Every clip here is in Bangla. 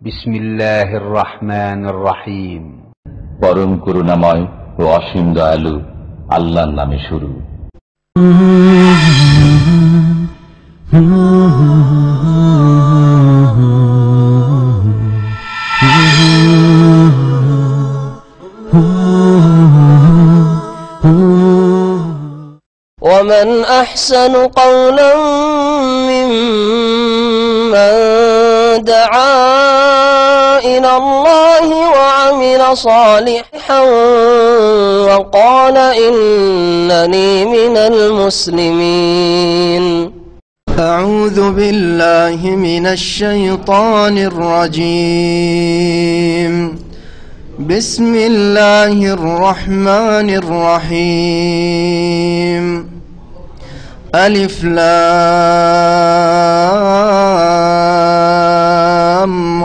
বিসমিল্লাহির রহমানির রহিম। পরম করুণাময় ও অসীম দয়ালু আল্লাহর নামে শুরু। ومن أحسن قولا ممن دعا إلى الله وعمل صالحا وقال إنني من المسلمين. أعوذ بالله من الشيطان الرجيم. بسم الله الرحمن الرحيم. ألف لام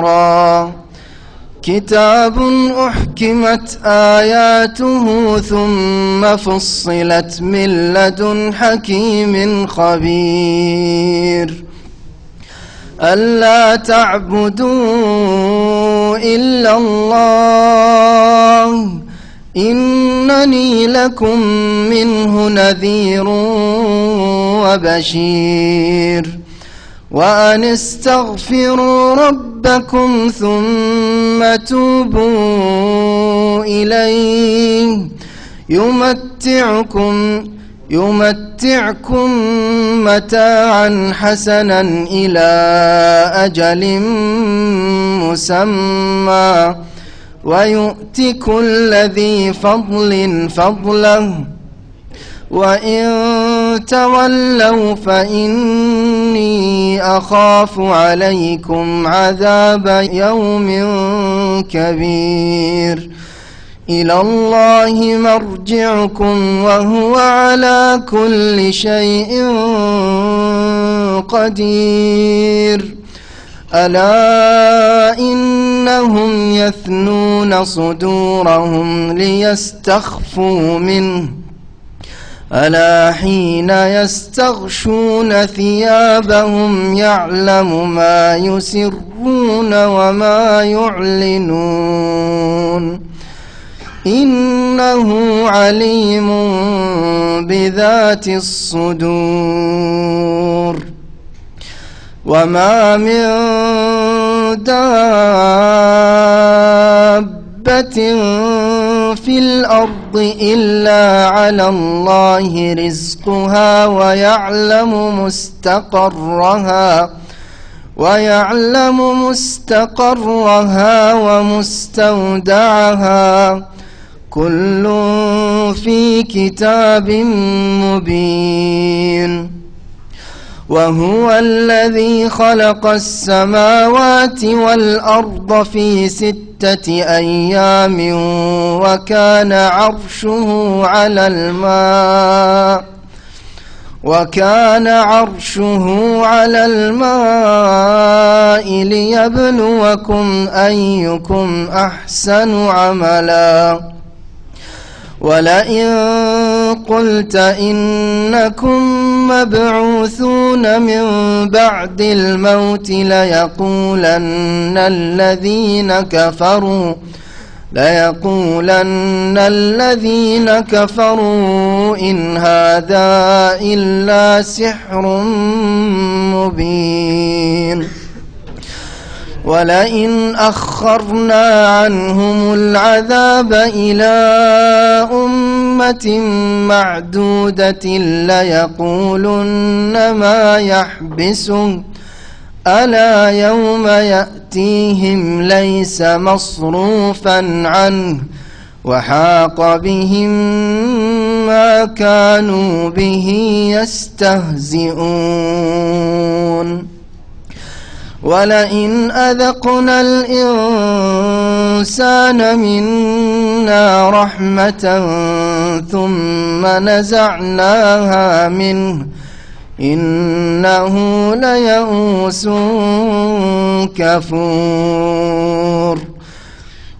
را. كتاب أحكمت آياته ثم فصلت من لدن حكيم خبير. ألا تعبدوا إلا الله إنني لكم منه نذير وبشير. وأن استغفروا ربكم ثم توبوا إليه يمتعكم متاعا حسنا إلى أجل مسمى ويؤت كل ذي فضل فضله وإن تولوا فإني أخاف عليكم عذاب يوم كبير. إلى الله مرجعكم وهو على كل شيء قدير. ألا إنهم يثنون صدورهم ليستخفوا منه ألا حين يستغشون ثيابهم يعلم ما يسرون وما يعلنون إنه عليم بذات الصدور. وما من دابة في الأرض إلا على الله رزقها ويعلم مستقرها ومستودعها كل في كتاب مبين. وهو الذي خلق السماوات والأرض في 6 أيام وكان عرشه على الماء ليبلوكم أيكم أحسن عملا. ولئن قلت إنكم مبعوثون من بعد الموت ليقولن الذين كفروا إن هذا إلا سحر مبين. ولئن أخرنا عنهم العذاب إلى أمة معدودة ليقولن ما يحبسه ألا يوم يأتيهم ليس مصروفا عنه وحاق بهم ما كانوا به يستهزئون. ولئن أذقنا الإنسان منا رحمة ثم نزعناها منه إنه ليئوس كفور.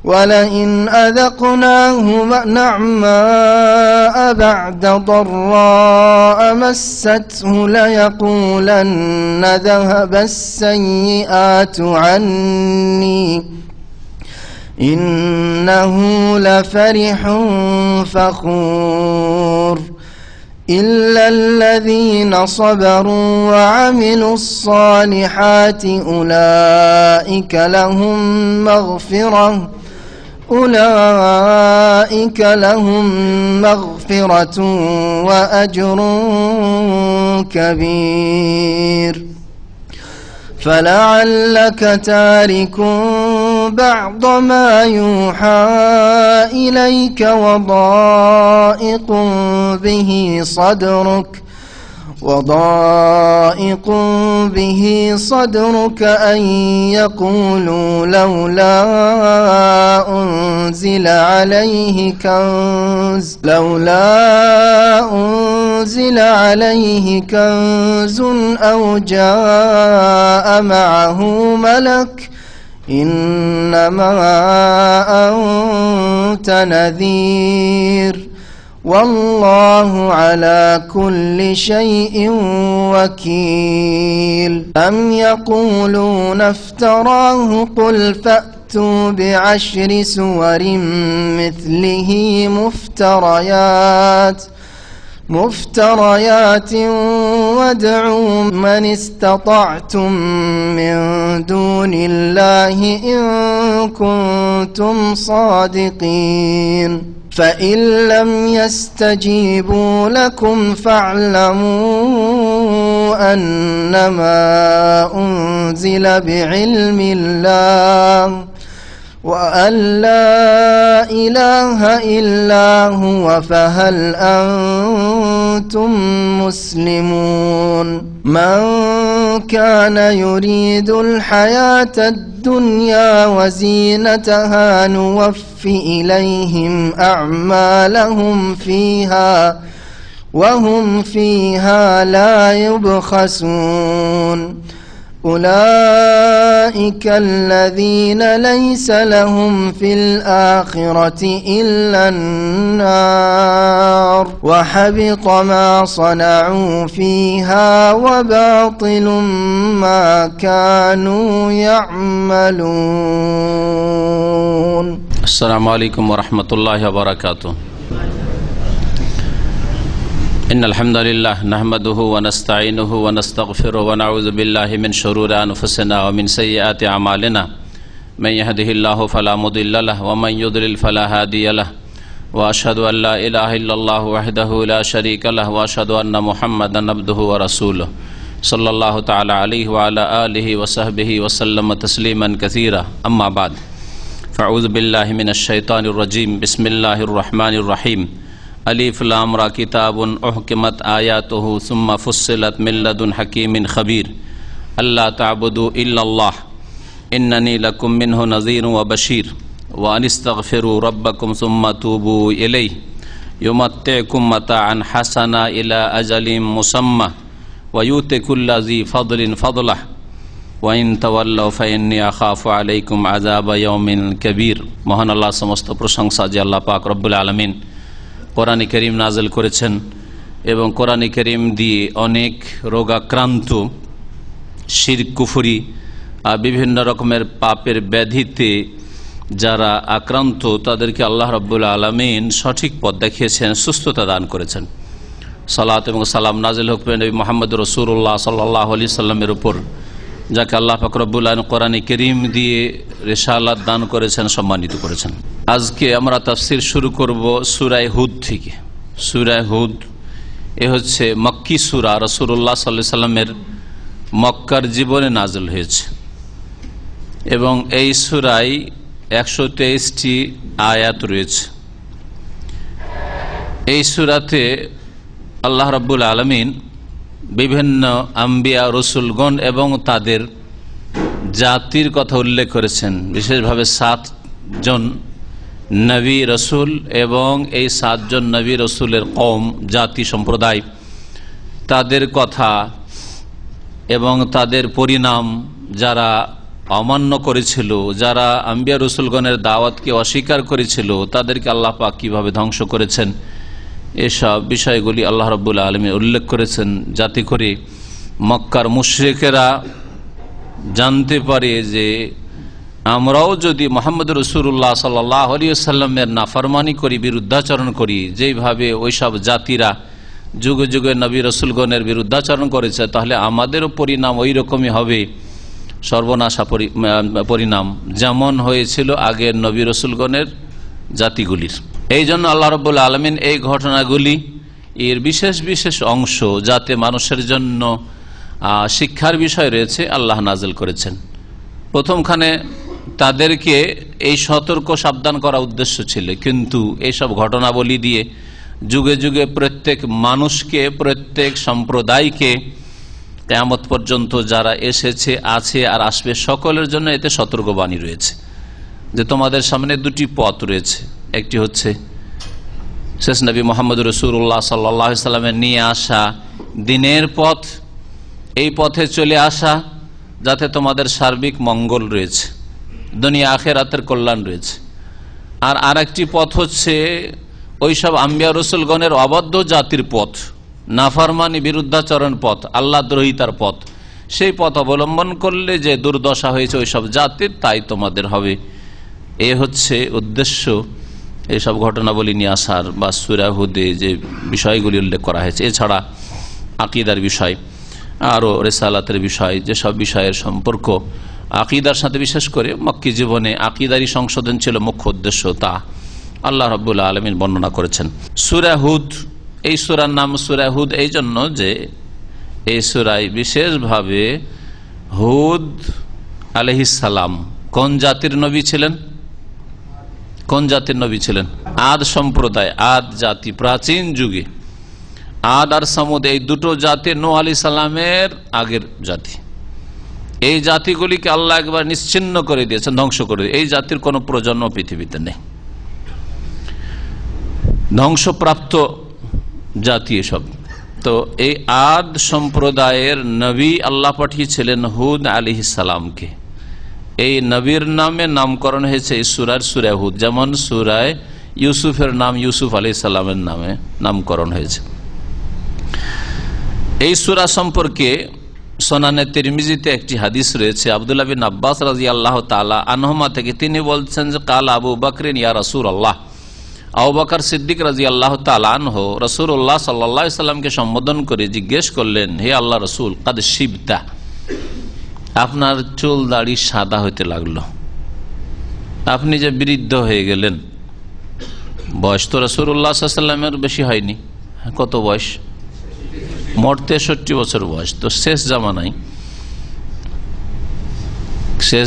ولئن أذقناه نعماء بعد ضراء مسته ليقولن ذهب السيئات عني إنه لفرح فخور إلا الذين صبروا وعملوا الصالحات أولئك لهم مغفرة وأجر كبير فلعلك تارك بعض ما يوحى إليك وضائق به صدرك أن يقولوا لولا أنزل عليه كنز أو جاء معه ملك إنما أنت نذير والله على كل شيء وكيل أم يقولون افتراه قل فأتوا بعشر سور مثله مفتريات وادعوا من استطعتم من دون الله إن كنتم صادقين فإن لم يستجيبوا لكم فاعلموا أنما أنزل بعلم الله وأن لا إله إلا هو فهل أنتم مسلمون من كان يريد الحياة الدنيا وزينتها نوف إليهم أعمالهم فيها وهم فيها لا يبخسون أولئك الذين ليس لهم في الآخرة إلا النار وحبط ما صنعوا فيها وباطل ما كانوا يعملون. السلام عليكم ورحمة الله وبركاته. إن الحمد لله نحمده ونستعينه ونستغفره ونعوذ بالله من شرور أنفسنا ومن سيئات أعمالنا من يهده الله فلا مضل له ومن يضلل فلا هادي له وأشهد أن لا إله إلا الله وحده لا شريك له وأشهد أن محمدا عبده ورسوله صلى الله تعالى عليه وعلى آله وصحبه وسلم تسليما كثيرا أما بعد فأعوذ بالله من الشيطان الرجيم بسم الله الرحمن الرحيم अलिफ लाम रा किताबुन उहकिमत आयातुहु सुम्मा फुस्सिलत मिन लदुन हकीमिन खबीर अल्ला ताबुदु इल्लल्लाह इन्ननी लकुम मिन्हु नज़ीरुन व बशीर व अनिस्तगफिरु रब्बकुम सुम्मा तूबू इलैहि युमत्तिउकुम मताअन हसना इला अजलिन मुसम्मा व युति कुल्ला ज़ी फज़लिन फ़ज़लह व इन तवल्लौ फ़इन्नी अखाफु अलैकुम अज़ाब यौमिन कबीर। महान अल्लाह समस्त प्रशंसा जे अल्लाह पाक रब्बुल आलमीन কোরআনে কারীম নাযিল করেছেন এবং কোরআনে কারীম দিয়ে অনেক রোগাক্রান্ত শিরক কুফরি বিভিন্ন রকমের পাপের ব্যাধিতে যারা আক্রান্ত তাদেরকে আল্লাহ রাব্বুল আলামিন সঠিক পথ দেখিয়েছেন, সুস্থতা দান করেছেন। সালাত এবং সালাম নাযিল হোক নবী মুহাম্মদ রাসূলুল্লাহ সাল্লাল্লাহু আলাইহি সাল্লামের উপর, যাকে আল্লাহ পাক রব্বুল আলামিন কোরআনে কারীম দিয়ে রিসালাত দান করেছেন, সম্মানিত করেছেন। আজকে আমরা তাফসীর শুরু করব সূরা হুদ থেকে। সূরা হুদ এ হচ্ছে মক্কি সূরা, রাসূলুল্লাহ সাল্লাল্লাহু আলাইহি সাল্লামের মক্কার জীবনে নাযিল হয়েছে এবং এই সূরায় 123টি আয়াত রয়েছে। এই সূরাতে আল্লাহ রাব্বুল আলামিন বিভিন্ন আম্বিয়া রসুলগণ এবং তাদের জাতির কথা উল্লেখ করেছেন, বিশেষভাবে 7 জন নবী রসুল এবং এই 7 জন নবী রসুলের কওম জাতি সম্প্রদায়, তাদের কথা এবং তাদের পরিণাম, যারা অমান্য করেছিল, যারা আম্বিয়া রসুলগণের দাওয়াতকে অস্বীকার করেছিল, তাদেরকে আল্লাহ পাক কিভাবে ধ্বংস করেছেন, এসব বিষয়গুলি আল্লাহ রাব্বুল আলামিন উল্লেখ করেছেন, যাতে করে মক্কার মুশরিকেরা জানতে পারে যে আমরাও যদি মুহাম্মদ রাসূলুল্লাহ সাল্লাল্লাহু আলাইহি ওয়াসাল্লামের নাফরমানি করি, বিরুদ্ধাচরণ করি, যেইভাবে ওইসব জাতিরা যুগে যুগে নবী রসুলগণের বিরুদ্ধাচরণ করেছে, তাহলে আমাদেরও পরিণাম ওই রকমই হবে, সর্বনাশা পরিণাম, যেমন হয়েছিল আগের নবী রসুলগণের জাতিগুলির। এই জন্য আল্লাহ রাব্বুল আলামিন এই ঘটনাগুলি এর বিশেষ বিশেষ অংশ, যাতে মানুষের জন্য শিক্ষার বিষয় রয়েছে, আল্লাহ নাজিল করেছেন। প্রথমখানে তাদেরকে এই সতর্ক সাবধান করা উদ্দেশ্য ছিল, কিন্তু এইসব ঘটনাবলী দিয়ে যুগে যুগে প্রত্যেক মানুষকে, প্রত্যেক সম্প্রদায়কে, কিয়ামত পর্যন্ত যারা এসেছে, আছে আর আসবে, সকলের জন্য এতে সতর্কবাণী রয়েছে যে তোমাদের সামনে দুটি পথ রয়েছে। একটি হচ্ছে শেষ নবী মুহাম্মদ রাসূলুল্লাহ সাল্লাল্লাহু আলাইহি সাল্লামের নিয়ে আসা দ্বীনের পথ, এই পথে চলে আসা যাতে তোমাদের সার্বিক মঙ্গল রয়েছে, দুনিয়া আখিরাতের কল্যাণ রয়েছে। আর আরেকটি পথ হচ্ছে ওইসব আম্বিয়া রসুলগণের অবাধ্য জাতির পথ, নাফরমানি, বিরুদ্ধাচরণ পথ, আল্লাহ দ্রোহিতার পথ। সেই পথ অবলম্বন করলে যে দুর্দশা হয়েছে ওইসব জাতির, তাই তোমাদের হবে। এ হচ্ছে উদ্দেশ্য এইসব ঘটনাবলী নিয়ে আসার, বা সূরা হুদে যে বিষয়গুলি উল্লেখ করা হয়েছে। এছাড়া আকীদার বিষয়, আরও রিসালাতের বিষয়, যেসব বিষয়ের সম্পর্ক আকীদার সাথে, বিশেষ করে মক্কি জীবনে আকীদারই সংশোধন ছিল মুখ্য উদ্দেশ্য, তা আল্লাহ রাব্বুল আলামিন বর্ণনা করেছেন। সূরা হুদ, এই সূরার নাম সূরা হুদ এই জন্য যে এই সূরায় বিশেষভাবে হুদ আলাইহিস সালাম কোন জাতির নবী ছিলেন? কোন জাতির নবী ছিলেন? আদ সম্প্রদায়, আদ জাতি, প্রাচীন যুগে আদ আর সামুদ, এই দুটো জাতি নূহ আলাইহিস সালামের আগের জাতি। এই জাতিগুলিকে আল্লাহ একবার নিশ্চিহ্ন করে দিয়েছেন, ধ্বংস করে দিয়েছেন। এই জাতির কোন প্রজন্ম পৃথিবীতে নেই, ধ্বংসপ্রাপ্ত জাতি এসব। তো এই আদ সম্প্রদায়ের নবী আল্লাহ পাঠিয়েছিলেন হুদ আলাইহিস সালামকে। এই নবীর নামে নামকরণ হয়েছে এই সূরার সূরা হুদ, যেমন সূরায় ইউসুফের নাম ইউসুফ আলাইহিস সালামের নামে নামকরণ হয়েছে। এই সূরা সম্পর্কে সুনানে তিরমিজিতে একটি হাদিস রয়েছে, আব্দুল্লাহ বিন আব্বাস রাদিয়াল্লাহু তাআলা আনহুমা থেকে, তিনি বলছেন যে কাল আবু বকরিন ইয়া রাসূলুল্লাহ, আবু বকর সিদ্দিক রাদিয়াল্লাহু তাআলা আনহু রাসূলুল্লাহ সাল্লাল্লাহু আলাইহি সাল্লামকে সম্বোধন করে জিজ্ঞেস করলেন, হে আল্লাহ রাসূল, কাদ শিবতা, আপনার চুল দাড়ি সাদা হইতে লাগলো, আপনি যে বৃদ্ধ হয়ে গেলেন। বয়স তো রাসূলুল্লাহ সাল্লাল্লাহু আলাইহি সাল্লামের বেশি হয়নি, কত বয়স? মোট 63 বছর বয়স। তো শেষ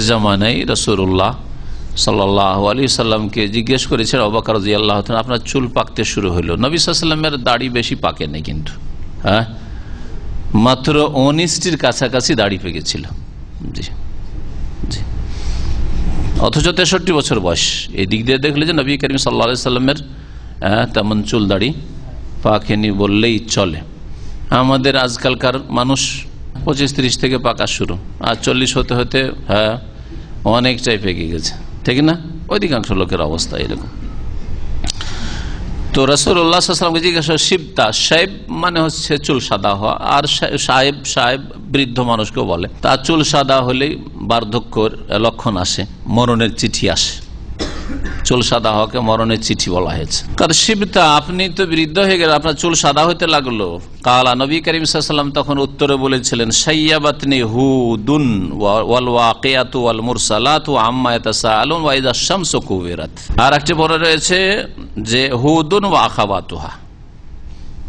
জামানায় রাসূলুল্লাহ সাল্লাল্লাহু আলাইহি সাল্লামকে জিজ্ঞেস করেছেন আবু বকর রাদিয়াল্লাহু তাআলা, আপনার চুল পাকতে শুরু হলো। নবী সাল্লাল্লাহু আলাইহি সাল্লামের দাড়ি বেশি পাকে নাই, কিন্তু মাত্র 19টির কাছাকাছি দাড়ি পেকেছিল। জি জি, অথচ 63 বছর বয়স। এই দিক দিয়ে দেখলে যে নবী করিম সাল্লাল্লাহু আলাইহি সাল্লামের তেমন চুল দাড়ি পাকেনি বললেই চলে। আমাদের আজকালকার মানুষ 25-30 থেকে পাকা শুরু, আর 40 হতে হতে অনেকটাই পেকে গেছে, ঠিক না? অধিকাংশ লোকের অবস্থা এরকম। তো রাসূলুল্লাহ সাল্লাল্লাহু আলাইহি ওয়াসাল্লামকে জিজ্ঞাসা, শিবতা, সাহেব মানে হচ্ছে চুল সাদা হওয়া, আর সাহেব বৃদ্ধ মানুষকেও বলে। তার চুল সাদা হলেই বার্ধক্যের লক্ষণ আসে, মরণের চিঠি আসে। চুল সাদা হওয়াকে মরণের চিঠি বলা হয়েছে। কারণ শিবতা, আপনি তো বৃদ্ধ হয়ে গেলেন, আপনার চুল সাদা হইতে লাগলো। কালা, নবী করিম সাল্লাল্লাহু আলাইহি ওয়াসাল্লাম তখন উত্তরে বলেছিলেন, শাইয়াবাতনি হুদুন ওয়াল ওয়াকিয়াতু ওয়াল মুরসালাতু আম্মা ইয়াতাসাআলুন ওয়া ইযা শামসু কুবিরাত। আর একটি বলা রয়েছে যে হুদুন ওয়া আখাওয়াতুহা।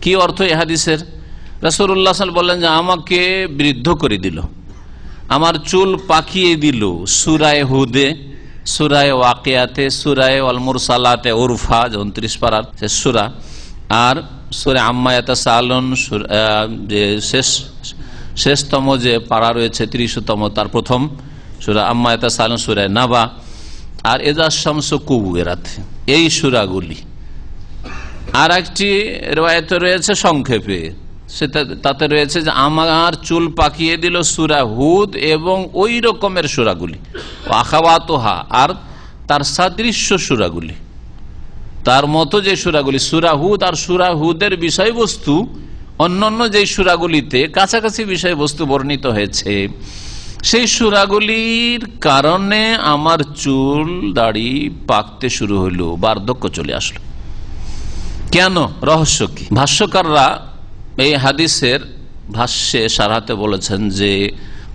কি অর্থ এই হাদিসের? রাসূলুল্লাহ সাল্লাল্লাহু আলাইহি ওয়াসাল্লাম বললেন যে আমাকে বৃদ্ধ করে দিল, আমার চুল পাকিয়ে দিল সূরা হুদে, সূরা ওয়াকিয়াতে, সূরা আল মুরসালাতে, উরফা 29 পারার সূরা, আর সূরা আম্মা ইয়াতাসাআলুন যে শেষতম যে পারা রয়েছে 30তম, তার প্রথম সূরা আম্মা ইয়াতাসাআলুন, সূরা নাবা, আর ইযা শামসু কুবিরাত, এই সূরাগুলি। আর একটি রিওয়ায়াতে রয়েছে সংক্ষেপে তাতে রয়েছে যে আমার চুল পাকিয়ে দিল সূরা হুদ এবং ওই রকমের সূরাগুলি, আখাওয়াতুহা, আর তার সাদৃশ্য সূরাগুলি, তার মতো যে সূরাগুলি, সূরা হুদ আর সূরা হুদের বিষয়বস্তু অন্যান্য যে সূরাগুলিতে কাছাকাছি বিষয়বস্তু বর্ণিত হয়েছে, সেই সূরাগুলির কারণে আমার চুল দাড়ি পাকতে শুরু হইল, বার্ধক্য চলে আসলো। কেন? রহস্য কি? ভাষ্যকাররা এই হাদিসের ভাষ্যে সারাতে বলেছেন যে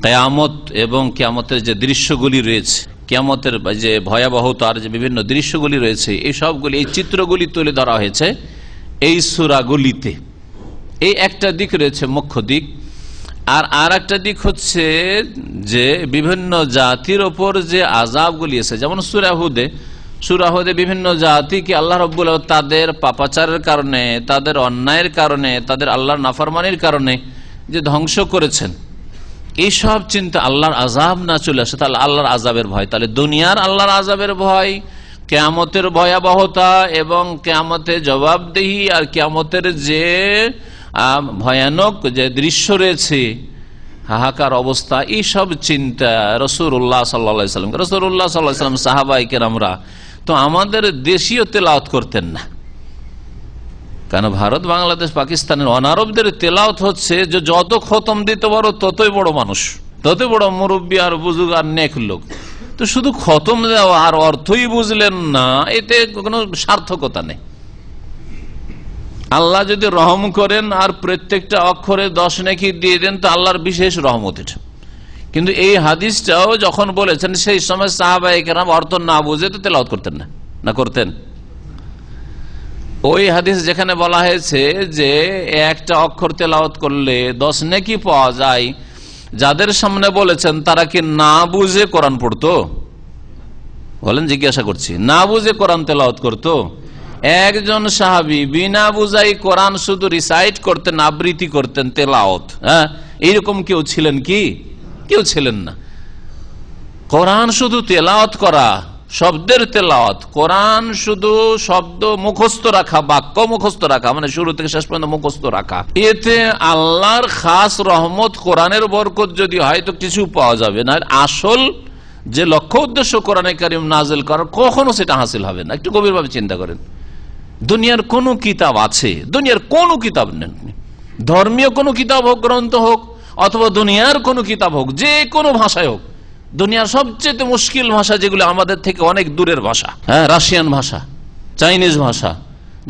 কিয়ামত এবং কিয়ামতের যে দৃশ্যগুলি রয়েছে, কিয়ামতের যে ভয়াবহতার যে বিভিন্ন দৃশ্যগুলি রয়েছে, এই সবগুলি, এই চিত্রগুলি তুলে ধরা হয়েছে এই সূরাগুলিতে। এই একটা দিক রয়েছে, মুখ্য দিক। আর একটা দিক হচ্ছে যে বিভিন্ন জাতির ওপর যে আযাবগুলি আছে, যেমন সূরা হুদে বিভিন্ন জাতিকে আল্লাহ রাব্বুল আলামিন তাদের পাপাচারের কারণে, তাদের অন্যায়ের কারণে, তাদের আল্লাহর নাফরমানির কারণে যে ধ্বংস করেছেন, এইসব চিন্তা আল্লাহর আযাব না চলে আসে, তাহলে আল্লাহর আযাবের ভয়, তাহলে দুনিয়ার আল্লাহর আযাবের ভয়, কিয়ামতের ভয়াবহতা এবং কিয়ামতে জবাবদিহি আর কিয়ামতের যে ভয়ানক যে দৃশ্য রয়েছে, হাহাকার অবস্থা, এইসব চিন্তা রাসূলুল্লাহ সাল্লাল্লাহু আলাইহি ওয়াসাল্লাম সাহাবায়ে কেরামরা তো আমাদের দেশীয় তেলাওয়াত করতেন না। কারণ ভারত, বাংলাদেশ, পাকিস্তানের অনারবদের তেলাওয়াত হচ্ছে যে যত খতম দিতে পারো ততই বড় মানুষ, ততই বড় মুরব্বী আর বুজুর্গ আর নেক লোক। তো শুধু খতম দেওয়া আর অর্থই বুঝলেন না, এতে কোনো সার্থকতা নেই। আল্লাহ যদি রহম করেন আর প্রত্যেকটা অক্ষরে 10 নেকি দিয়ে দেন তো আল্লাহর বিশেষ রহমত এটা। কিন্তু এই হাদিসটাও যখন বলেছেন সেই সময় সাহাবায়ে কেরাম অর্থ না বুঝে তো তেলাওয়াত করতেন না করতেন? ওই হাদিস যেখানে বলা হয়েছে যে একটা অক্ষর তেলাওয়াত করলে 10 নেকি পাওয়া যায়, যাদের সামনে বলেছেন তারা কি না বুঝে কোরআন পড়তো? বলেন, জিজ্ঞাসা করছি, না বুঝে কোরআন তেলাওয়াত করতো? একজন সাহাবী বিনা বুঝাই কোরআন শুধু রিসাইট করতেন, আবৃত্তি করতেন, তেলাওয়াত, হ্যাঁ, এইরকম কেউ ছিলেন কি? কেউ ছিলেন না। কোরআন শুধু তেলাওয়াত করা, শব্দের তেলাওয়াত, কোরআন শুধু শব্দ মুখস্থ রাখা, বাক্য মুখস্থ রাখা, মানে শুরু থেকে শেষ পর্যন্ত মুখস্থ রাখা, এতে আল্লাহর খাস রহমত, কোরআনের বরকত যদি হয় তো কিছু পাওয়া যাবে না। আর যে লক্ষ্য উদ্দেশ্য কোরআনে কারীম নাযিল করার, কখনো সেটা হাসিল হবে না। একটু গভীরভাবে চিন্তা করেন। দুনিয়ার কোন কিতাব আছে, দুনিয়ার কোন কিতাব নেন, ধর্মীয় কোন কিতাব হোক, গ্রন্থ হোক, অথবা দুনিয়ার কোন কিতাব হোক, যে কোনো ভাষায় হোক, দুনিয়ার সবচেয়ে মুশকিল ভাষা যেগুলো আমাদের থেকে অনেক দূরের ভাষা, হ্যাঁ, রাশিয়ান ভাষা, চাইনিজ ভাষা,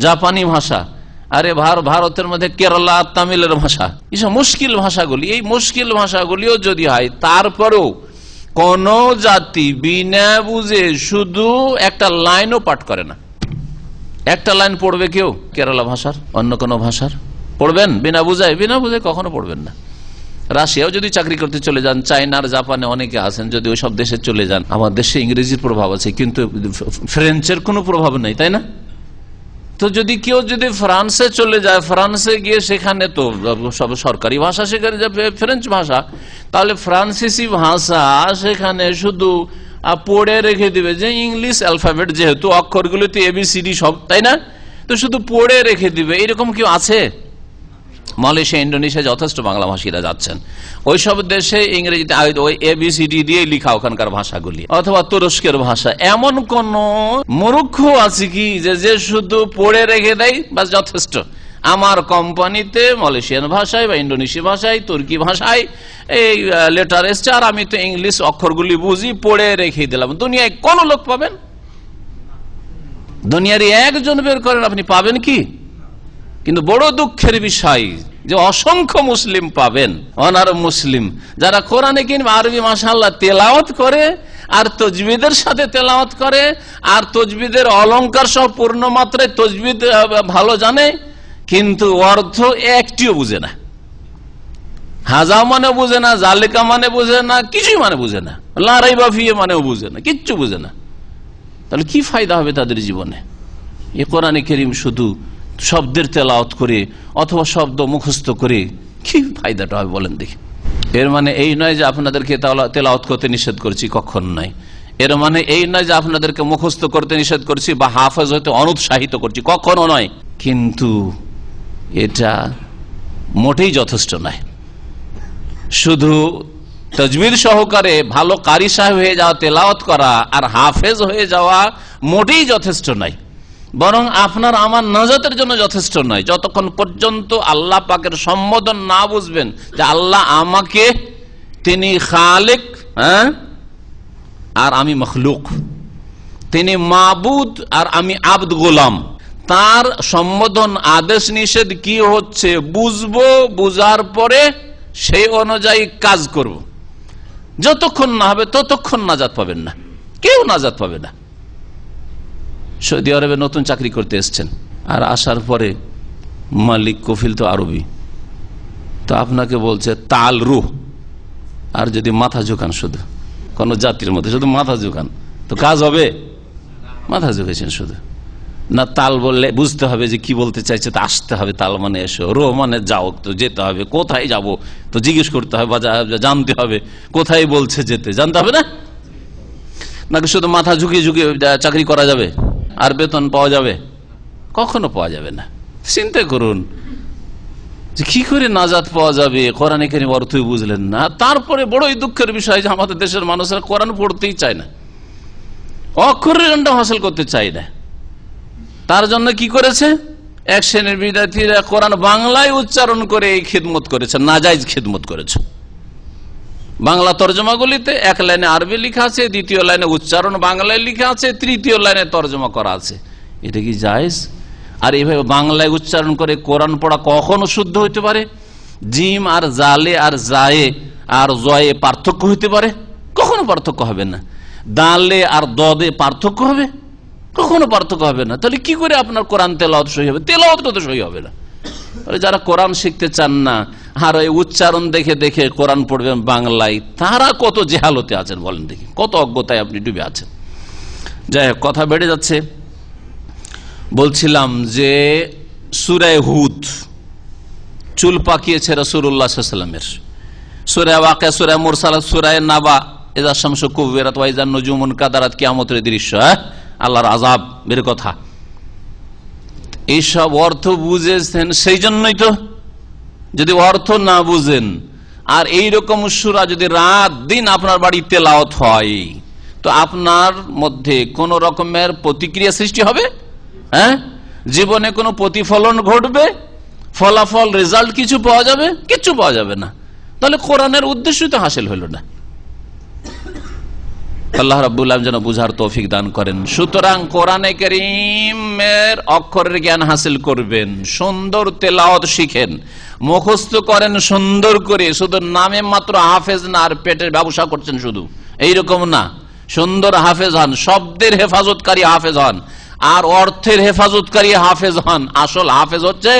জাপানি ভাষা, আরে ভারতের মধ্যে কেরালা, তামিলের ভাষা, এইসব মুশকিল ভাষাগুলি, এই মুশকিল ভাষাগুলিও যদি হয়, তারপরেও কোন জাতি বিনা বুঝে শুধু একটা লাইনও পাঠ করে না। একটা লাইন পড়বে কেউ কেরালা ভাষার, অন্য কোন ভাষার পড়বেন? বিনা বুঝায় কখনো পড়বেন না। রাশিয়াও যদি চাকরি করতে চলে যান, চায়নার, জাপানে অনেকে আছেন, যদি ওই সব দেশে চলে যান, আমার দেশে ইংরেজির প্রভাব আছে কিন্তু ফ্রেঞ্চের কোনো প্রভাব নেই, তাই না? তো যদি কেউ ফ্রান্সে চলে যায়, ফ্রান্সে গিয়ে সেখানে তো সব সরকারি ভাষা সেখানে ফ্রেঞ্চ ভাষা, তাহলে ফ্রান্সিসি ভাষা সেখানে শুধু পড়ে রেখে দিবে যে ইংলিশ অ্যালফাবেট, যেহেতু অক্ষরগুলো তো ABCD সব, তাই না? তো শুধু পড়ে রেখে দিবে, এরকম কেউ আছে? মালয়েশিয়া, ইন্ডোনেশিয়া যথেষ্ট বাংলা ভাষীরা যাচ্ছেন, ওইসব দেশে ইংরেজিতে ওই ABCD দিয়ে লিখা ওখানকার ভাষাগুলি, অথবা তুরস্কের ভাষা। এমন কোন মূর্খ আছে কি যে শুধু পড়ে রেখে দেয়, বাস যথেষ্ট, আমার কোম্পানিতে মালয়েশিয়ান ভাষায় বা ইন্ডোনেশিয়া ভাষায়, তুর্কি ভাষায় এই লেটার এসছে, আর আমি তো ইংলিশ অক্ষরগুলি বুঝি, পড়ে রেখে দিলাম। দুনিয়ায় কোন লোক পাবেন? দুনিয়ারই একজন বের করেন, আপনি পাবেন কি? কিন্তু বড় দুঃখের বিষয় যে অসংখ্য মুসলিম পাবেন, অনারব মুসলিম, যারা কোরআনে কিংবা আরবি মাশাআল্লাহ তেলাওয়াত করে, আর তজবিদের সাথে তেলাওয়াত করে, আর তজবিদের অলংকার সহ পূর্ণ মাত্রায় তজবিদ ভালো জানে, কিন্তু অর্থ একটিও বুঝে না। হাজা মানে বুঝে না, জালেকা মানে বুঝে না, কিছুই মানে বুঝে না, লা রাইবা ফিহি মানেও বুঝে না, কিচ্ছু বুঝে না। তাহলে কি ফায়দা হবে তাদের জীবনে? এই কোরআনে কারীম শুধু শব্দের তেলাওয়াত করে অথবা শব্দ মুখস্থ করে কি ফায়দাটা হবে বলেন দেখি? এর মানে এই নয় যে আপনাদেরকে তেলাওয়াত করতে নিষেধ করছি, কখন নয়। এর মানে এই নয় যে আপনাদেরকে মুখস্থ করতে নিষেধ করছি বা হাফেজ হতে অনুৎসাহিত করছি, কখনো নয়। কিন্তু এটা মোটেই যথেষ্ট নয়। শুধু তাজবিদ সহকারে ভালো কারি সাহেব হয়ে যাওয়া, তেলাওয়াত করা আর হাফেজ হয়ে যাওয়া মোটেই যথেষ্ট নয়, বরং আপনার আমার নাজাতের জন্য যথেষ্ট নয়। যতক্ষণ পর্যন্ত আল্লাহ পাকের সম্বোধন না বুঝবেন যে আল্লাহ আমাকে, তিনি খালেক, আর আমি মখলুক, তিনি মাবুদ আর আমি আব্দ গোলাম, তার সম্বোধন আদেশ নিষেধ কি হচ্ছে বুঝবো, বুঝার পরে সেই অনুযায়ী কাজ করব। যতক্ষণ না হবে ততক্ষণ নাজাত পাবেন না, কেউ নাজাত পাবে না। সৌদি আরবে নতুন চাকরি করতে এসছেন, আর আসার পরে মালিক কফিল তো আরবি, তো আপনাকে বলছে তাল রুহ, আর যদি মাথা ঝুঁকান শুধু কোন জাতির মধ্যে শুধু মাথা ঝুঁকান তো কাজ হবে? মাথা ঝুঁকেছেন শুধু না, তাল বললে বুঝতে হবে যে কি বলতে চাইছে, তো আসতে হবে, তাল মানে এসো, রো মানে যাও, তো যেতে হবে, কোথায় যাব তো জিজ্ঞেস করতে হবে, জানতে হবে কোথায় বলছে যেতে, জানতে হবে না? নাকি শুধু মাথা ঝুঁকিয়ে ঝুঁকিয়ে চাকরি করা যাবে আর বেতন পাওয়া যাবে? কখনো পাওয়া যাবে না। চিন্তা করুন যে কি করে নাজাত পাওয়া যাবে, কোরআনে কারীম অর্থই বুঝলেন না। তারপরে বড়ই দুঃখের বিষয় যে আমাদের দেশের মানুষেরা কোরআন পড়তেই চায় না, অক্ষরের হাসিল করতে চায় না। তার জন্য কি করেছে এক শ্রেণীর বিদ্যার্থীরা কোরআন বাংলায় উচ্চারণ করে এই খিদমত করেছে, নাজায়েজ খিদমত করেছে। বাংলা তর্জমাগুলিতে এক লাইনে আরবি লেখা আছে, দ্বিতীয় লাইনে উচ্চারণ বাংলায় লেখা আছে, তৃতীয় লাইনে তর্জমা করা আছে। এটা কি জায়েজ? আর এইভাবে বাংলায় উচ্চারণ করে কোরআন পড়া কখনো শুদ্ধ হইতে পারে? জিম আর জালে আর জায়ে আর জয়ে পার্থক্য হইতে পারে? কখনো পার্থক্য হবে না। দালে আর দদে পার্থক্য হবে? কখনো পার্থক্য হবে না। তাহলে কি করে আপনার কোরআন তেলাওয়াত সহি হবে? তেলাওয়াতটা তো সহি হবে না। যারা কোরআন শিখতে চান না আর ওই উচ্চারণ দেখে দেখে কোরআন পড়বেন বাংলায়, তারা কত জেহালতে আছেন বলেন দেখি, কত অজ্ঞতায় আপনি ডুবে আছেন। যাই হোক, কথা বেড়ে যাচ্ছে। বলছিলাম যে সূরা হুদ চুল পাকিয়েছে রাসূলুল্লাহ সাল্লাল্লাহু আলাইহি ওয়াসাল্লামের, সূরা ওয়াকিয়া, সূরা মুরসালাত, সূরা নাবা, ইযা শামসু কুবিরাত ওয়া ইযা নুজুমুন কাদারাত, কিয়ামতের দৃশ্য, আল্লাহর আযাব বের কথা, এইসব অর্থ বুঝেছেন। সেই জন্যই তো, যদি অর্থ না বুঝেন আর এইরকম সূরা যদি রাত দিন আপনার বাড়ি তেলাওয়াত হয়, তো আপনার মধ্যে কোন রকমের প্রতিক্রিয়া সৃষ্টি হবে? জীবনে কোনো প্রতিফলন ঘটবে? ফলাফল, রেজাল্ট কিছু পাওয়া যাবে? কিচ্ছু পাওয়া যাবে না। তাহলে কোরআনের উদ্দেশ্যই তো হাসিল হইল না। আল্লাহ রাব্বুল আলামিন যেন বুঝার তৌফিক দান করেন। সুতরাং কোরআনে কারীমের অক্ষরের জ্ঞান হাসিল করবেন, সুন্দর তেলাওয়াত শিখেন, মুখস্থ করেন সুন্দর করে। শুধু নামে মাত্র হাফেজ না, আর পেটের ব্যবসা করছেন শুধু, এইরকম না। সুন্দর হাফেজ হন, শব্দের হেফাজতকারী হাফেজ হন, আর অর্থের হেফাজতকারী হাফেজ হন। আসল হাফেজ হচ্ছে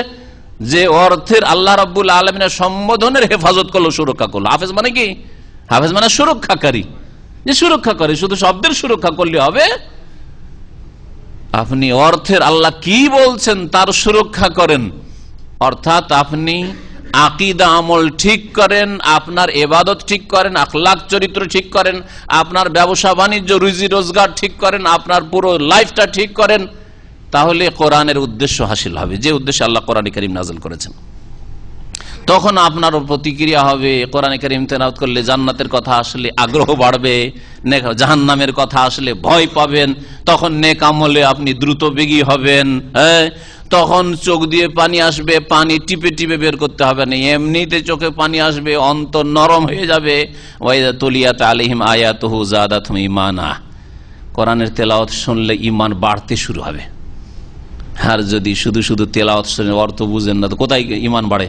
যে অর্থের আল্লাহ রাব্বুল আলামিনের সম্বোধনের হেফাজত করলো, সুরক্ষা করলো। হাফেজ মানে কি? হাফেজ মানে সুরক্ষাকারী, যে সুরক্ষা করে। শুধু শব্দের সুরক্ষা করলে হবে? আপনি অর্থের আল্লাহ কি বলছেন তার সুরক্ষা করেন, অর্থাৎ আপনি আকীদা আমল ঠিক করেন, আপনার ইবাদত ঠিক করেন, আখলাক চরিত্র ঠিক করেন, আপনার ব্যবসা বাণিজ্য রুজি রোজগার ঠিক করেন, আপনার পুরো লাইফটা ঠিক করেন, তাহলে কোরআনের উদ্দেশ্য হাসিল হবে, যে উদ্দেশ্যে আল্লাহ কোরআন কারীম নাযিল করেছেন। তখন আপনারও প্রতিক্রিয়া হবে। কোরআন কারীম তেলাওয়াত করলে জান্নাতের কথা আসলে আগ্রহ বাড়বে, জাহান্নামের কথা আসলে ভয় পাবেন। তখন নেক আমলে আপনি দ্রুত বেগী হবেন। তখন চোখ দিয়ে পানি আসবে, পানি টিপে টিপে বের করতে হবে না, এমনিতে চোখে পানি আসবে, অন্তর নরম হয়ে যাবে। ওয়াইদা তুলিয়াত আলাইহিম আয়াতুহু যাদাতহুম ঈমানা, কোরআনের তেলাওয়াত শুনলে ঈমান বাড়তে শুরু হবে। আর যদি শুধু শুধু তেলাওয়াত শুনে অর্থ বুঝেন না, তো কোথায় ঈমান বাড়ে?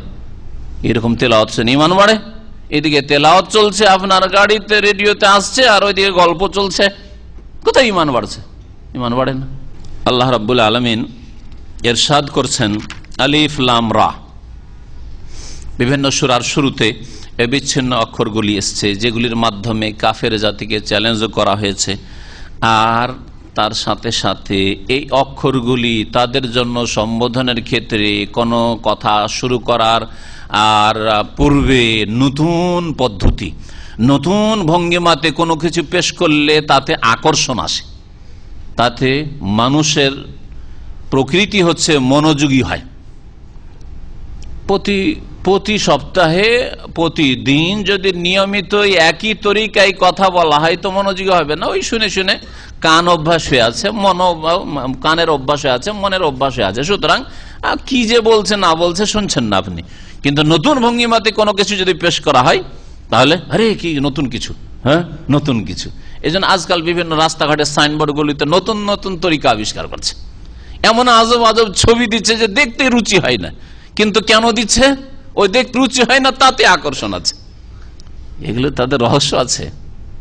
এরকম তেলাওয়াত শুনে ঈমান বাড়ে? এদিকে তেলাওয়াত চলছে আপনার গাড়িতে, রেডিওতে আসছে, আর ওইদিকে গল্প চলছে, কোথায় ঈমান বাড়ছে? ঈমান বাড়ে না। আল্লাহ রাব্বুল আলামিন ইরশাদ করছেন আলিফ লাম রা। বিভিন্ন সূরার শুরুতে এই বিচ্ছিন্ন অক্ষরগুলি এসছে, যেগুলির মাধ্যমে কাফের জাতিকে চ্যালেঞ্জ করা হয়েছে। আর তার সাথে সাথে এই অক্ষরগুলি তাদের জন্য সম্বোধনের ক্ষেত্রে কোনো কথা শুরু করার আর পূর্বে নতুন পদ্ধতি, নতুন ভঙ্গিমাতে কোনো কিছু পেশ করলে তাতে আকর্ষণ আসে, তাতে মানুষের প্রকৃতি হচ্ছে মনোযোগী হয়। প্রতি প্রতি সপ্তাহে প্রতিদিন যদি নিয়মিত একই তরিকায় কথা বলা হয় তো মনোযোগী হবে না। ওই শুনে শুনে কান অভ্যাস হয়ে আছে, কানের অভ্যাস হয়ে আছে, মনের অভ্যাস হয়ে আছে। সুতরাং কি যে বলছে না বলছে শুনছেন না আপনি। কিন্তু নতুন ভঙ্গিমাতে কোনো কিছু যদি পেশ করা হয় তাহলে আরে কি নতুন কিছু, হ্যাঁ নতুন কিছু। এই জন্য আজকাল বিভিন্ন রাস্তাঘাটের সাইনবোর্ডগুলিতে নতুন নতুন তরিকা আবিষ্কার করছে, এমন আজব আজব ছবি দিচ্ছে যে দেখতে রুচি হয় না। কিন্তু কেন দিচ্ছে? ওই দেখতে রুচি হয় না, তাতে আকর্ষণ আছে। এগুলো তাদের রহস্য আছে,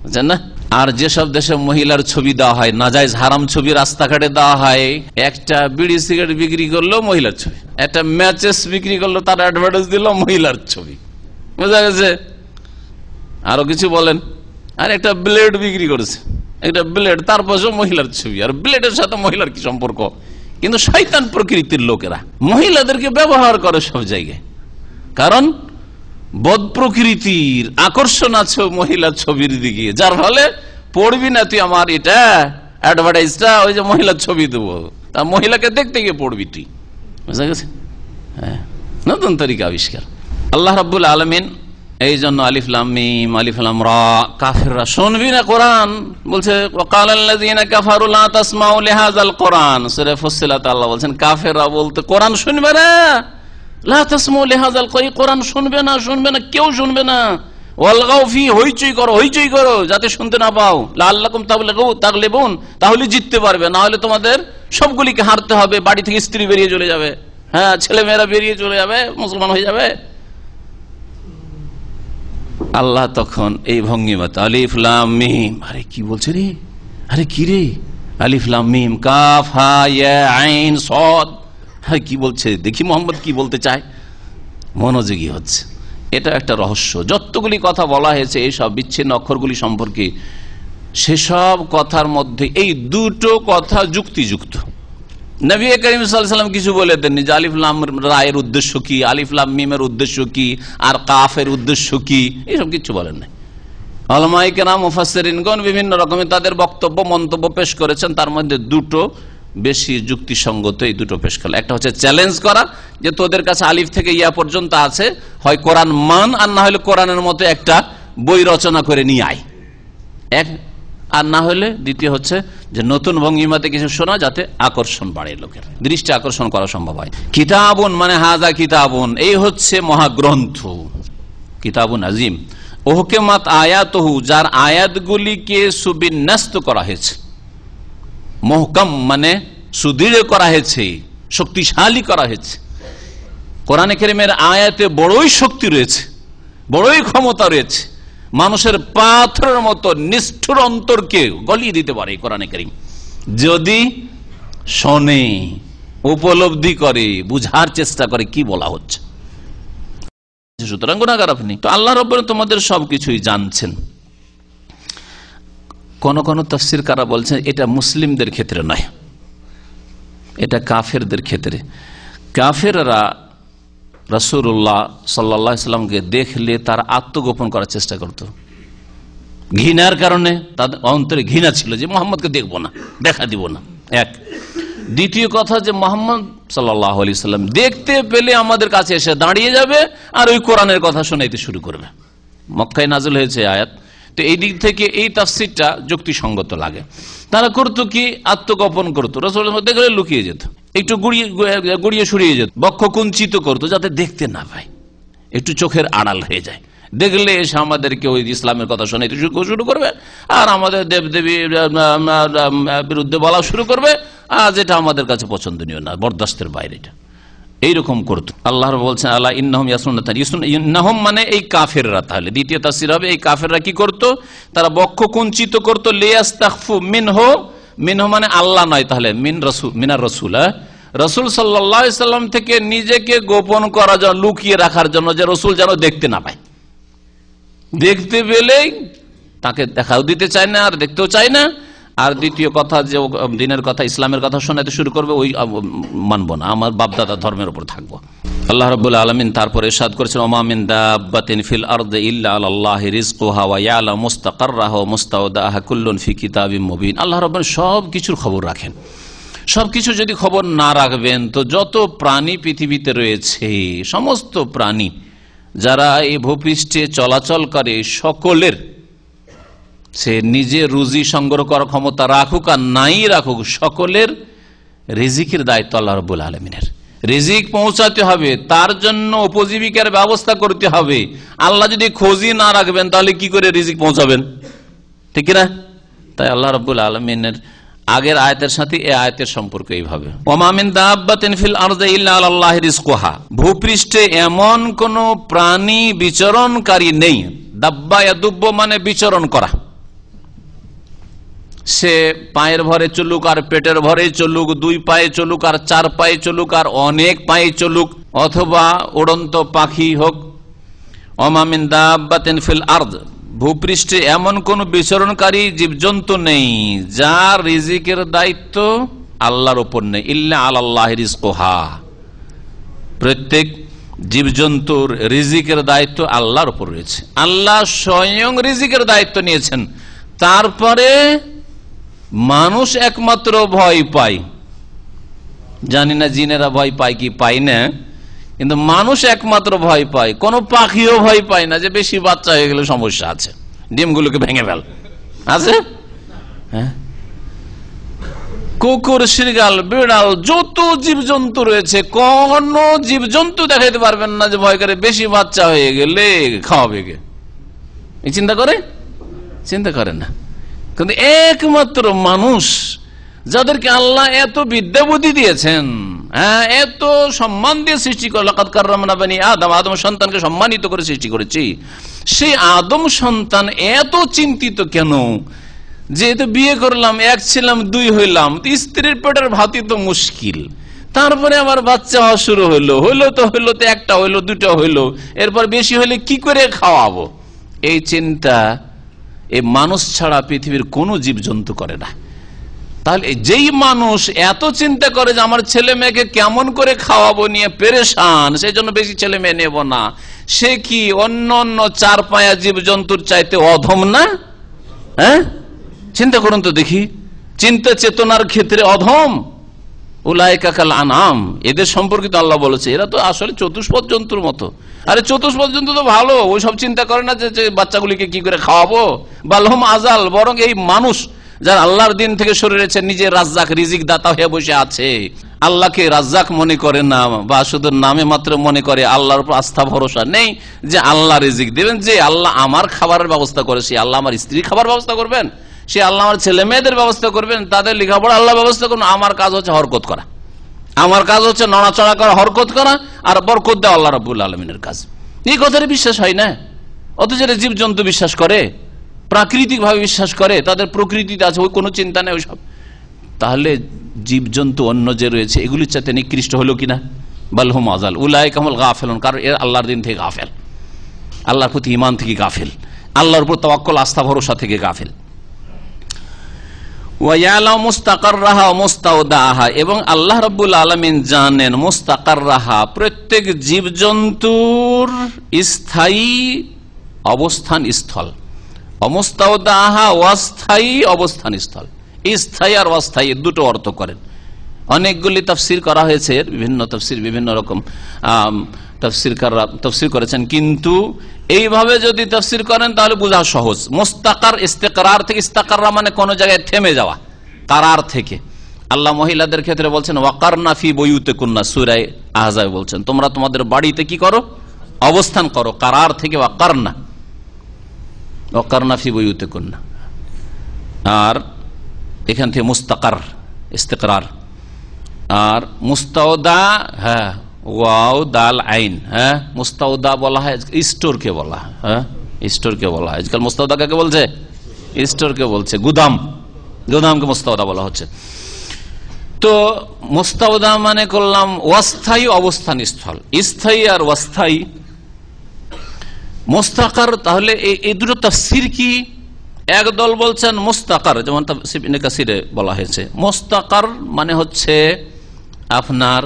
বুঝছেন না? আর যেসব দেশে মহিলার ছবি দেওয়া হয়, নাজায়েজ হারাম ছবি রাস্তাঘাটে দেওয়া হয়, একটা বিড়ি সিগারেট বিক্রি করলো মহিলার ছবি, একটা ম্যাচেস বিক্রি করলো তার অ্যাডভার্টাইজ দিল মহিলার ছবি, বোঝা গেছে? আরো কিছু বলেন, আর একটা ব্লেড বিক্রি করেছে, একটা ব্লেড, তার পাশে মহিলার ছবি। আর ব্লেডের সাথে মহিলার কি সম্পর্ক? কিন্তু শয়তান প্রকৃতির লোকেরা মহিলাদেরকে ব্যবহার করে সব জায়গায়, কারণ বদ প্রকৃতির আকর্ষণ আছে মহিলার ছবির দিকে, যার ফলে পড়বি না তুই আমার এটা অ্যাডভার্টাইজটা, ওই যে মহিলার ছবি দেবো, তা মহিলাকে দেখতে গিয়ে পড়বি তুই, বুঝা গেছে? হ্যাঁ, নতুন তরিকা আবিষ্কার। আল্লাহ রাব্বুল আলামিন এই জন্য আলিফ লাম মিম আলিফ লাম রা, কাফেররা শুনবি না কোরআন, বলছে ওয়াকালাল্লাযীনা কাফারু লা তাসমাউ লিহাযাল কোরআন। সূরা ফুসসিলাতে আল্লাহ বলছেন কাফেররা বলতে কোরআন শুনবে না, লা তাসমাউ লিহাযাল কোরআন শুনবে না, শুনবে না, কেউ শুনবে না। ওয়ালগাউ ফি, হইচই করো, হইচই করো যাতে শুনতে না পাও। লাআল্লাকুম তাগলিবুন, তাহলে জিততে পারবে, না হলে তোমাদের সবগুলিকে হারতে হবে। বাড়ি থেকে স্ত্রী বেরিয়ে চলে যাবে, হ্যাঁ ছেলে মেয়েরা বেরিয়ে চলে যাবে, মুসলমান হয়ে যাবে। আল্লাহ তখন এই ভঙ্গিমাতে আলিফ লাম মিম, আরে কি বলছে রে, আরে কি রে, আলিফ লাম মিম কাফ হা ইয়া আইন সাদ, হ্যাঁ কি বলছে দেখি, মোহাম্মদ কি বলতে চায়, মনোযোগী হচ্ছে। এটা একটা রহস্য। যতগুলি কথা বলা হয়েছে এইসব বিচ্ছিন্ন অক্ষরগুলি সম্পর্কে, সেসব কথার মধ্যে এই দুটো কথা যুক্তিযুক্ত। নবী করিম সাল্লাল্লাহু আলাইহি ওয়াসাল্লাম কিছু বলে দেননি যে আলিফ লাম রায়ের উদ্দেশ্য কি, আলিফ লাম মিমের উদ্দেশ্য কি, আর কাফের উদ্দেশ্য কি, এইসব কিছু বলেন নাই। উলামায়ে কেরাম মুফাসসিরিনগণ বিভিন্ন রকমের তাদের বক্তব্য মন্তব্য পেশ করেছেন, তার মধ্যে দুটো বেশি যুক্তিসঙ্গত, এই দুটো পেশ করল। একটা হচ্ছে চ্যালেঞ্জ করা, যে তোদের কাছে আলিফ থেকে ইয়া পর্যন্ত আছে, হয় কোরআন মান, আর না হলে কোরআনের মতো একটা বই রচনা করে নিয়ে আয়, এক। আর না হলে দ্বিতীয় হচ্ছে যে নতুন ভঙ্গিমাতে কিছু শোনা, যাতে আকর্ষণ বাড়ে, লোকের দৃষ্টি আকর্ষণ করা সম্ভব হয়। কিতাবুন মানে হাজা কিতাবুন, এই হচ্ছে মহাগ্রন্থ, কিতাবুন আজিম। ওহকেমাত আয়াতহু, যার আয়াতগুলিকে সুবিন্যস্ত করা হয়েছে, মহকাম মানে সুদৃঢ় করা হয়েছে, শক্তিশালী করা হয়েছে। কোরআনে কারীমের আয়াতে বড়ই শক্তি রয়েছে, বড়ই ক্ষমতা রয়েছে, মানুষের পাথরের মতো নিষ্ঠুর অন্তরকে গলিয়ে দিতে পারে কোরআনে কারীম, যদি শোনে, উপলব্ধি করে, বুঝার চেষ্টা করে কি বলা হচ্ছে। সুতরাং গুনাহগার আপনি, তো আল্লাহ রাব্বুল তোমাদের সবকিছুই জানছেন। কোন কোন তাফসীরকাররা বলছেন এটা মুসলিমদের ক্ষেত্রে নয়, এটা কাফেরদের ক্ষেত্রে। কাফেররা রাসূলুল্লাহ সাল্লাল্লাহু আলাইহি সাল্লামকে দেখলে তার আত্মগোপন করার চেষ্টা করত, ঘৃণার কারণে তাদের অন্তরে ঘৃণা ছিল যে মুহাম্মদকে দেখবো না, দেখা দিব না, এক। দ্বিতীয় কথা যে মুহাম্মদ সাল্লাল্লাহু আলাইহি সাল্লাম দেখতে পেলে আমাদের কাছে এসে দাঁড়িয়ে যাবে আর ওই কোরআনের কথা শোনাইতে শুরু করবে। মক্কায় নাযিল হয়েছে আয়াত, তো এই দিক থেকে এই তাফসীরটা যুক্তিসঙ্গত লাগে। তারা করতো কি, আত্মগোপন করতো, রাসূলের মধ্যে গেলে লুকিয়ে যেত, একটু গুড়িয়ে সরিয়ে যেত, বক্ষ কুঞ্চিত করতো যাতে দেখতে না পায়, একটু চোখের আড়াল হয়ে যায়। দেখলে এসে আমাদেরকে ওই ইসলামের কথা শোনাইতে শুরু করবে আর আমাদের দেবদেবীর বিরুদ্ধে বলা শুরু করবে, আর যেটা আমাদের কাছে পছন্দনীয় না, বরদাস্তের বাইরে, এটা এইরকম করতো। আল্লাহ বলছেন আলা ইন্নাহুম ইয়াসুন্নাতুন, ইন্নাহুম মানে এই কাফেররা। তাহলে দ্বিতীয় তাফসীর হবে এই কাফেররা কি করতো, তারা বক্ষ কুঞ্চিত করতো, লিয়াস্তাখফু মিনহু, মিনহু মানে আল্লাহ নয়, তাহলে মিনার রাসূল, রাসূল সাল্লাল্লাহু আলাইহি সাল্লাম থেকে নিজেকে গোপন করার জন্য, লুকিয়ে রাখার জন্য, যে রাসূল যেন দেখতে না পায়। দেখতে পেলেই তাকে দেখাও দিতে চায় না, আর দেখতেও চায় না। আর দ্বিতীয় কথা যে দিনের কথা, ইসলামের কথা শোনাতে শুরু করবে, ওই মানবো না, আমার বাপদাদা ধর্মের উপর থাকবো। আল্লাহ রাব্বুল আলামিন তারপরে ইরশাদ করেছেন ওমা মিন দাব্বাতিন ফিল আরদি ইল্লা আলাল্লাহি রিজকুহা ওয়া ইয়ালামু মুস্তাকাররাহা ওয়া মুস্তাওদাহা কুল্লুন ফি কিতাবিম মুবিন। আল্লাহ রাব্বুল সব কিছুর খবর রাখেন। সবকিছু যদি খবর না রাখবেন তো যত প্রাণী পৃথিবীতে রয়েছে, সমস্ত প্রাণী যারা এই ভূপৃষ্ঠে চলাচল করে সকলের, সে নিজে রুজি সংগ্রহ করার ক্ষমতা রাখুক আর নাই রাখুক, সকলের রিজিকের দায়িত্ব আল্লাহ রাব্বুল আলামিনের। রিজিক পৌঁছাতে হবে, তার জন্য উপজীবিকার ব্যবস্থা করতে হবে। আল্লাহ যদি খোঁজই না রাখবেন তাহলে কি করে রিজিক পৌঁছাবেন, ঠিক না? তাই আল্লাহ রাব্বুল আলামিনের আগের আয়াতের সাথে এই আয়াতের সম্পর্ক এইভাবে, ওমা মিন দাব্বাতিন ফিল আরদি ইল্লা আলাল্লাহি রিজকুহা, ভূপৃষ্ঠে এমন কোন প্রাণী বিচরণকারী নেই। দাব্বা ইয়াদুব্বু মানে বিচরণ করা, সে পায়ের ভরে চলুক আর পেটের ভরে চলুক, 2 পায়ে চলুক আর 4 পায়ে চলুক আর অনেক পায়ে চলুক, অথবা উড়ন্ত পাখি হোক। ওমা মিন দাব্বাতিন ফিল আরদ, ভূপৃষ্ঠে এমন কোন বিচরণকারী জীবজন্তু নেই যার রিজিকের দায়িত্ব আল্লাহর উপর নেই। ইল্লা আলাল্লাহি রিজকুহা, প্রত্যেক জীবজন্তুর রিজিকের দায়িত্ব আল্লাহর উপর রয়েছে। আল্লাহ স্বয়ং রিজিকের দায়িত্ব নিয়েছেন। তারপরে মানুষ একমাত্র ভয় পায়, জানি না জিনেরা ভয় পায় কি পায় না, কিন্তু মানুষ একমাত্র ভয় পায়। কোন পাখিও ভয় পায় না যে বেশি বাচ্চা হয়ে গেলে সমস্যা আছে, ডিমগুলোকে ভেঙে ফেল আছে। হ্যাঁ, কুকুর, শৃগাল, বিড়াল, যত জীবজন্তু রয়েছে, কোন জীবজন্তু দেখাইতে পারবেন না যে ভয় করে বেশি বাচ্চা হয়ে গেলে খাওয়াবে কে, এই চিন্তা করে? চিন্তা করে না। কিন্তু একমাত্র মানুষ, যাদেরকে আল্লাহ এত বিদ্যা বুদ্ধি দিয়েছেন, হ্যাঁ, এত সম্মান দিয়ে সৃষ্টি করে, লাকাদ কাররামনা বানি আদম, আদম সন্তানকে সম্মানিত করে সৃষ্টি করেছি, সেই আদম সন্তান এত চিন্তিত কেন যেহেতু বিয়ে করলাম, 1 ছিলাম 2 হইলাম, স্ত্রীর পেটের ভাতই তো মুশকিল, তারপরে আবার বাচ্চা হওয়া শুরু হইলো, হইলো তো 1টা হইলো, 2টা হইলো, এরপর বেশি হইলে কি করে খাওয়াবো, এই চিন্তা এই মানুষ ছাড়া পৃথিবীর কোনো জীবজন্তু করে না। তাহলে যেই মানুষ এত চিন্তা করে যে আমার ছেলে মেয়েকে কেমন করে খাওয়াবো নিয়ে পেরেশান, সেই জন্য বেশি ছেলে মেয়ে নেব না, সে কি অন্য অন্য 4 পায়া জীবজন্তুর চাইতে অধম না? হ্যাঁ, চিন্তা করুন তো দেখি, চিন্তা চেতনার ক্ষেত্রে অধম। উলাইকা কাল আনআম, এদের সম্পর্কিত আল্লাহ বলেছে এরা তো আসলে চতুষ্পদ জন্তুর মতো। আরে চতুষ্পদ জন্তু তো ভালো, ওই সব চিন্তা করে না যে বাচ্চাগুলিকে কি করে খাওয়াবো। বালহুম আজাল, বরং এই মানুষ যারা আল্লাহর দিন থেকে সরে রয়েছে, নিজে রাজ্জাক রিজিক দাতা হয়ে বসে আছে, আল্লাহকে রাজ্জাক মনে করে না, বা শুধু নামে মাত্র মনে করে, আল্লাহর উপর আস্থা ভরসা নেই যে আল্লাহ রিজিক দেবেন, যে আল্লাহ আমার খাবারের ব্যবস্থা করেছে, আল্লাহ আমার স্ত্রীর খাবার ব্যবস্থা করবেন, সে আল্লাহ আমার ছেলে মেয়েদের ব্যবস্থা করবেন, তাদের লেখাপড়া আল্লাহ ব্যবস্থা করবেন। আমার কাজ হচ্ছে হরকত করা, আমার কাজ হচ্ছে নড়াচড়া করা, হরকত করা, আর বরকত দেওয়া আল্লাহ রাব্বুল আলামিনের কাজ। এই কথাটা বিশ্বাস হয় না, অথচ জীবজন্তু বিশ্বাস করে, প্রাকৃতিক ভাবে বিশ্বাস করে, তাদের প্রকৃতিতে আছে, ওই কোনো চিন্তা নেই ওইসব। তাহলে জীবজন্তু অন্য যে রয়েছে এগুলির চাইতে নিকৃষ্ট হলো কিনা? বালহুম আজাল উলাইকা হুমুল গাফিলুন, কারণ এর আল্লাহর দিন থেকে গাফেল, আল্লাহর প্রতি ঈমান থেকে গাফেল, আল্লাহর উপর তাওয়াক্কুল আস্থা ভরসা থেকে গাফেল। এবং আল্লাহ রাব্বুল আলামিন জানেন মুস্তাকাররাহা, প্রত্যেক জীবজন্তুর স্থায়ী অবস্থান স্থল, অমুস্তাওদাহা অস্থায়ী অবস্থান স্থল। স্থায়ী আর অস্থায়ী দুটো অর্থ করেন। অনেকগুলি তাফসির করা হয়েছে, বিভিন্ন তাফসির বিভিন্ন রকম তাফসিরকাররা তাফসির করেছেন, কিন্তু এইভাবে যদি তাফসির করেন তাহলে বোঝা সহজ। মুস্তাকার ইস্তেকরার থেকে, ইস্তাকাররা মানে কোন জায়গায় থেমে যাওয়া, কারার থেকে। আল্লাহ মহিলাদের ক্ষেত্রে বলছেন ওয়াকারনা ফি বুয়ুতিকুন্না, সূরা আহজাব বলছেন তোমরা তোমাদের বাড়িতে কি করো? অবস্থান করো। কারার থেকে ওয়াকারনা, ওয়াকারনা ফি বুয়ুতিকুন্না। আর এখান থেকে মুস্তাকার ইস্তেকরার। আর মুস্তাওদা, হ্যাঁ ওয়াও দাল আইন, হ্যাঁ মুস্তাওদা বলা হয় স্টোরকে বলা, হ্যাঁ স্টোরকে বলা হয়। আজকাল মুস্তাওদা কাকে বলছে? স্টোরকে বলছে, গুদাম, গুদামকে মুস্তাওদা বলা হচ্ছে। তো মুস্তাওদা মানে করলাম অস্থায়ী অবস্থান স্থল, স্থায়ী আর অস্থায়ী। মুস্তাকার, তাহলে এই দুটো তাফসীর কি? একদল বলছেন মুস্তাকার, যেমন ইবনে কাসিরে বলা হয়েছে, মুস্তাকার মানে হচ্ছে আপনার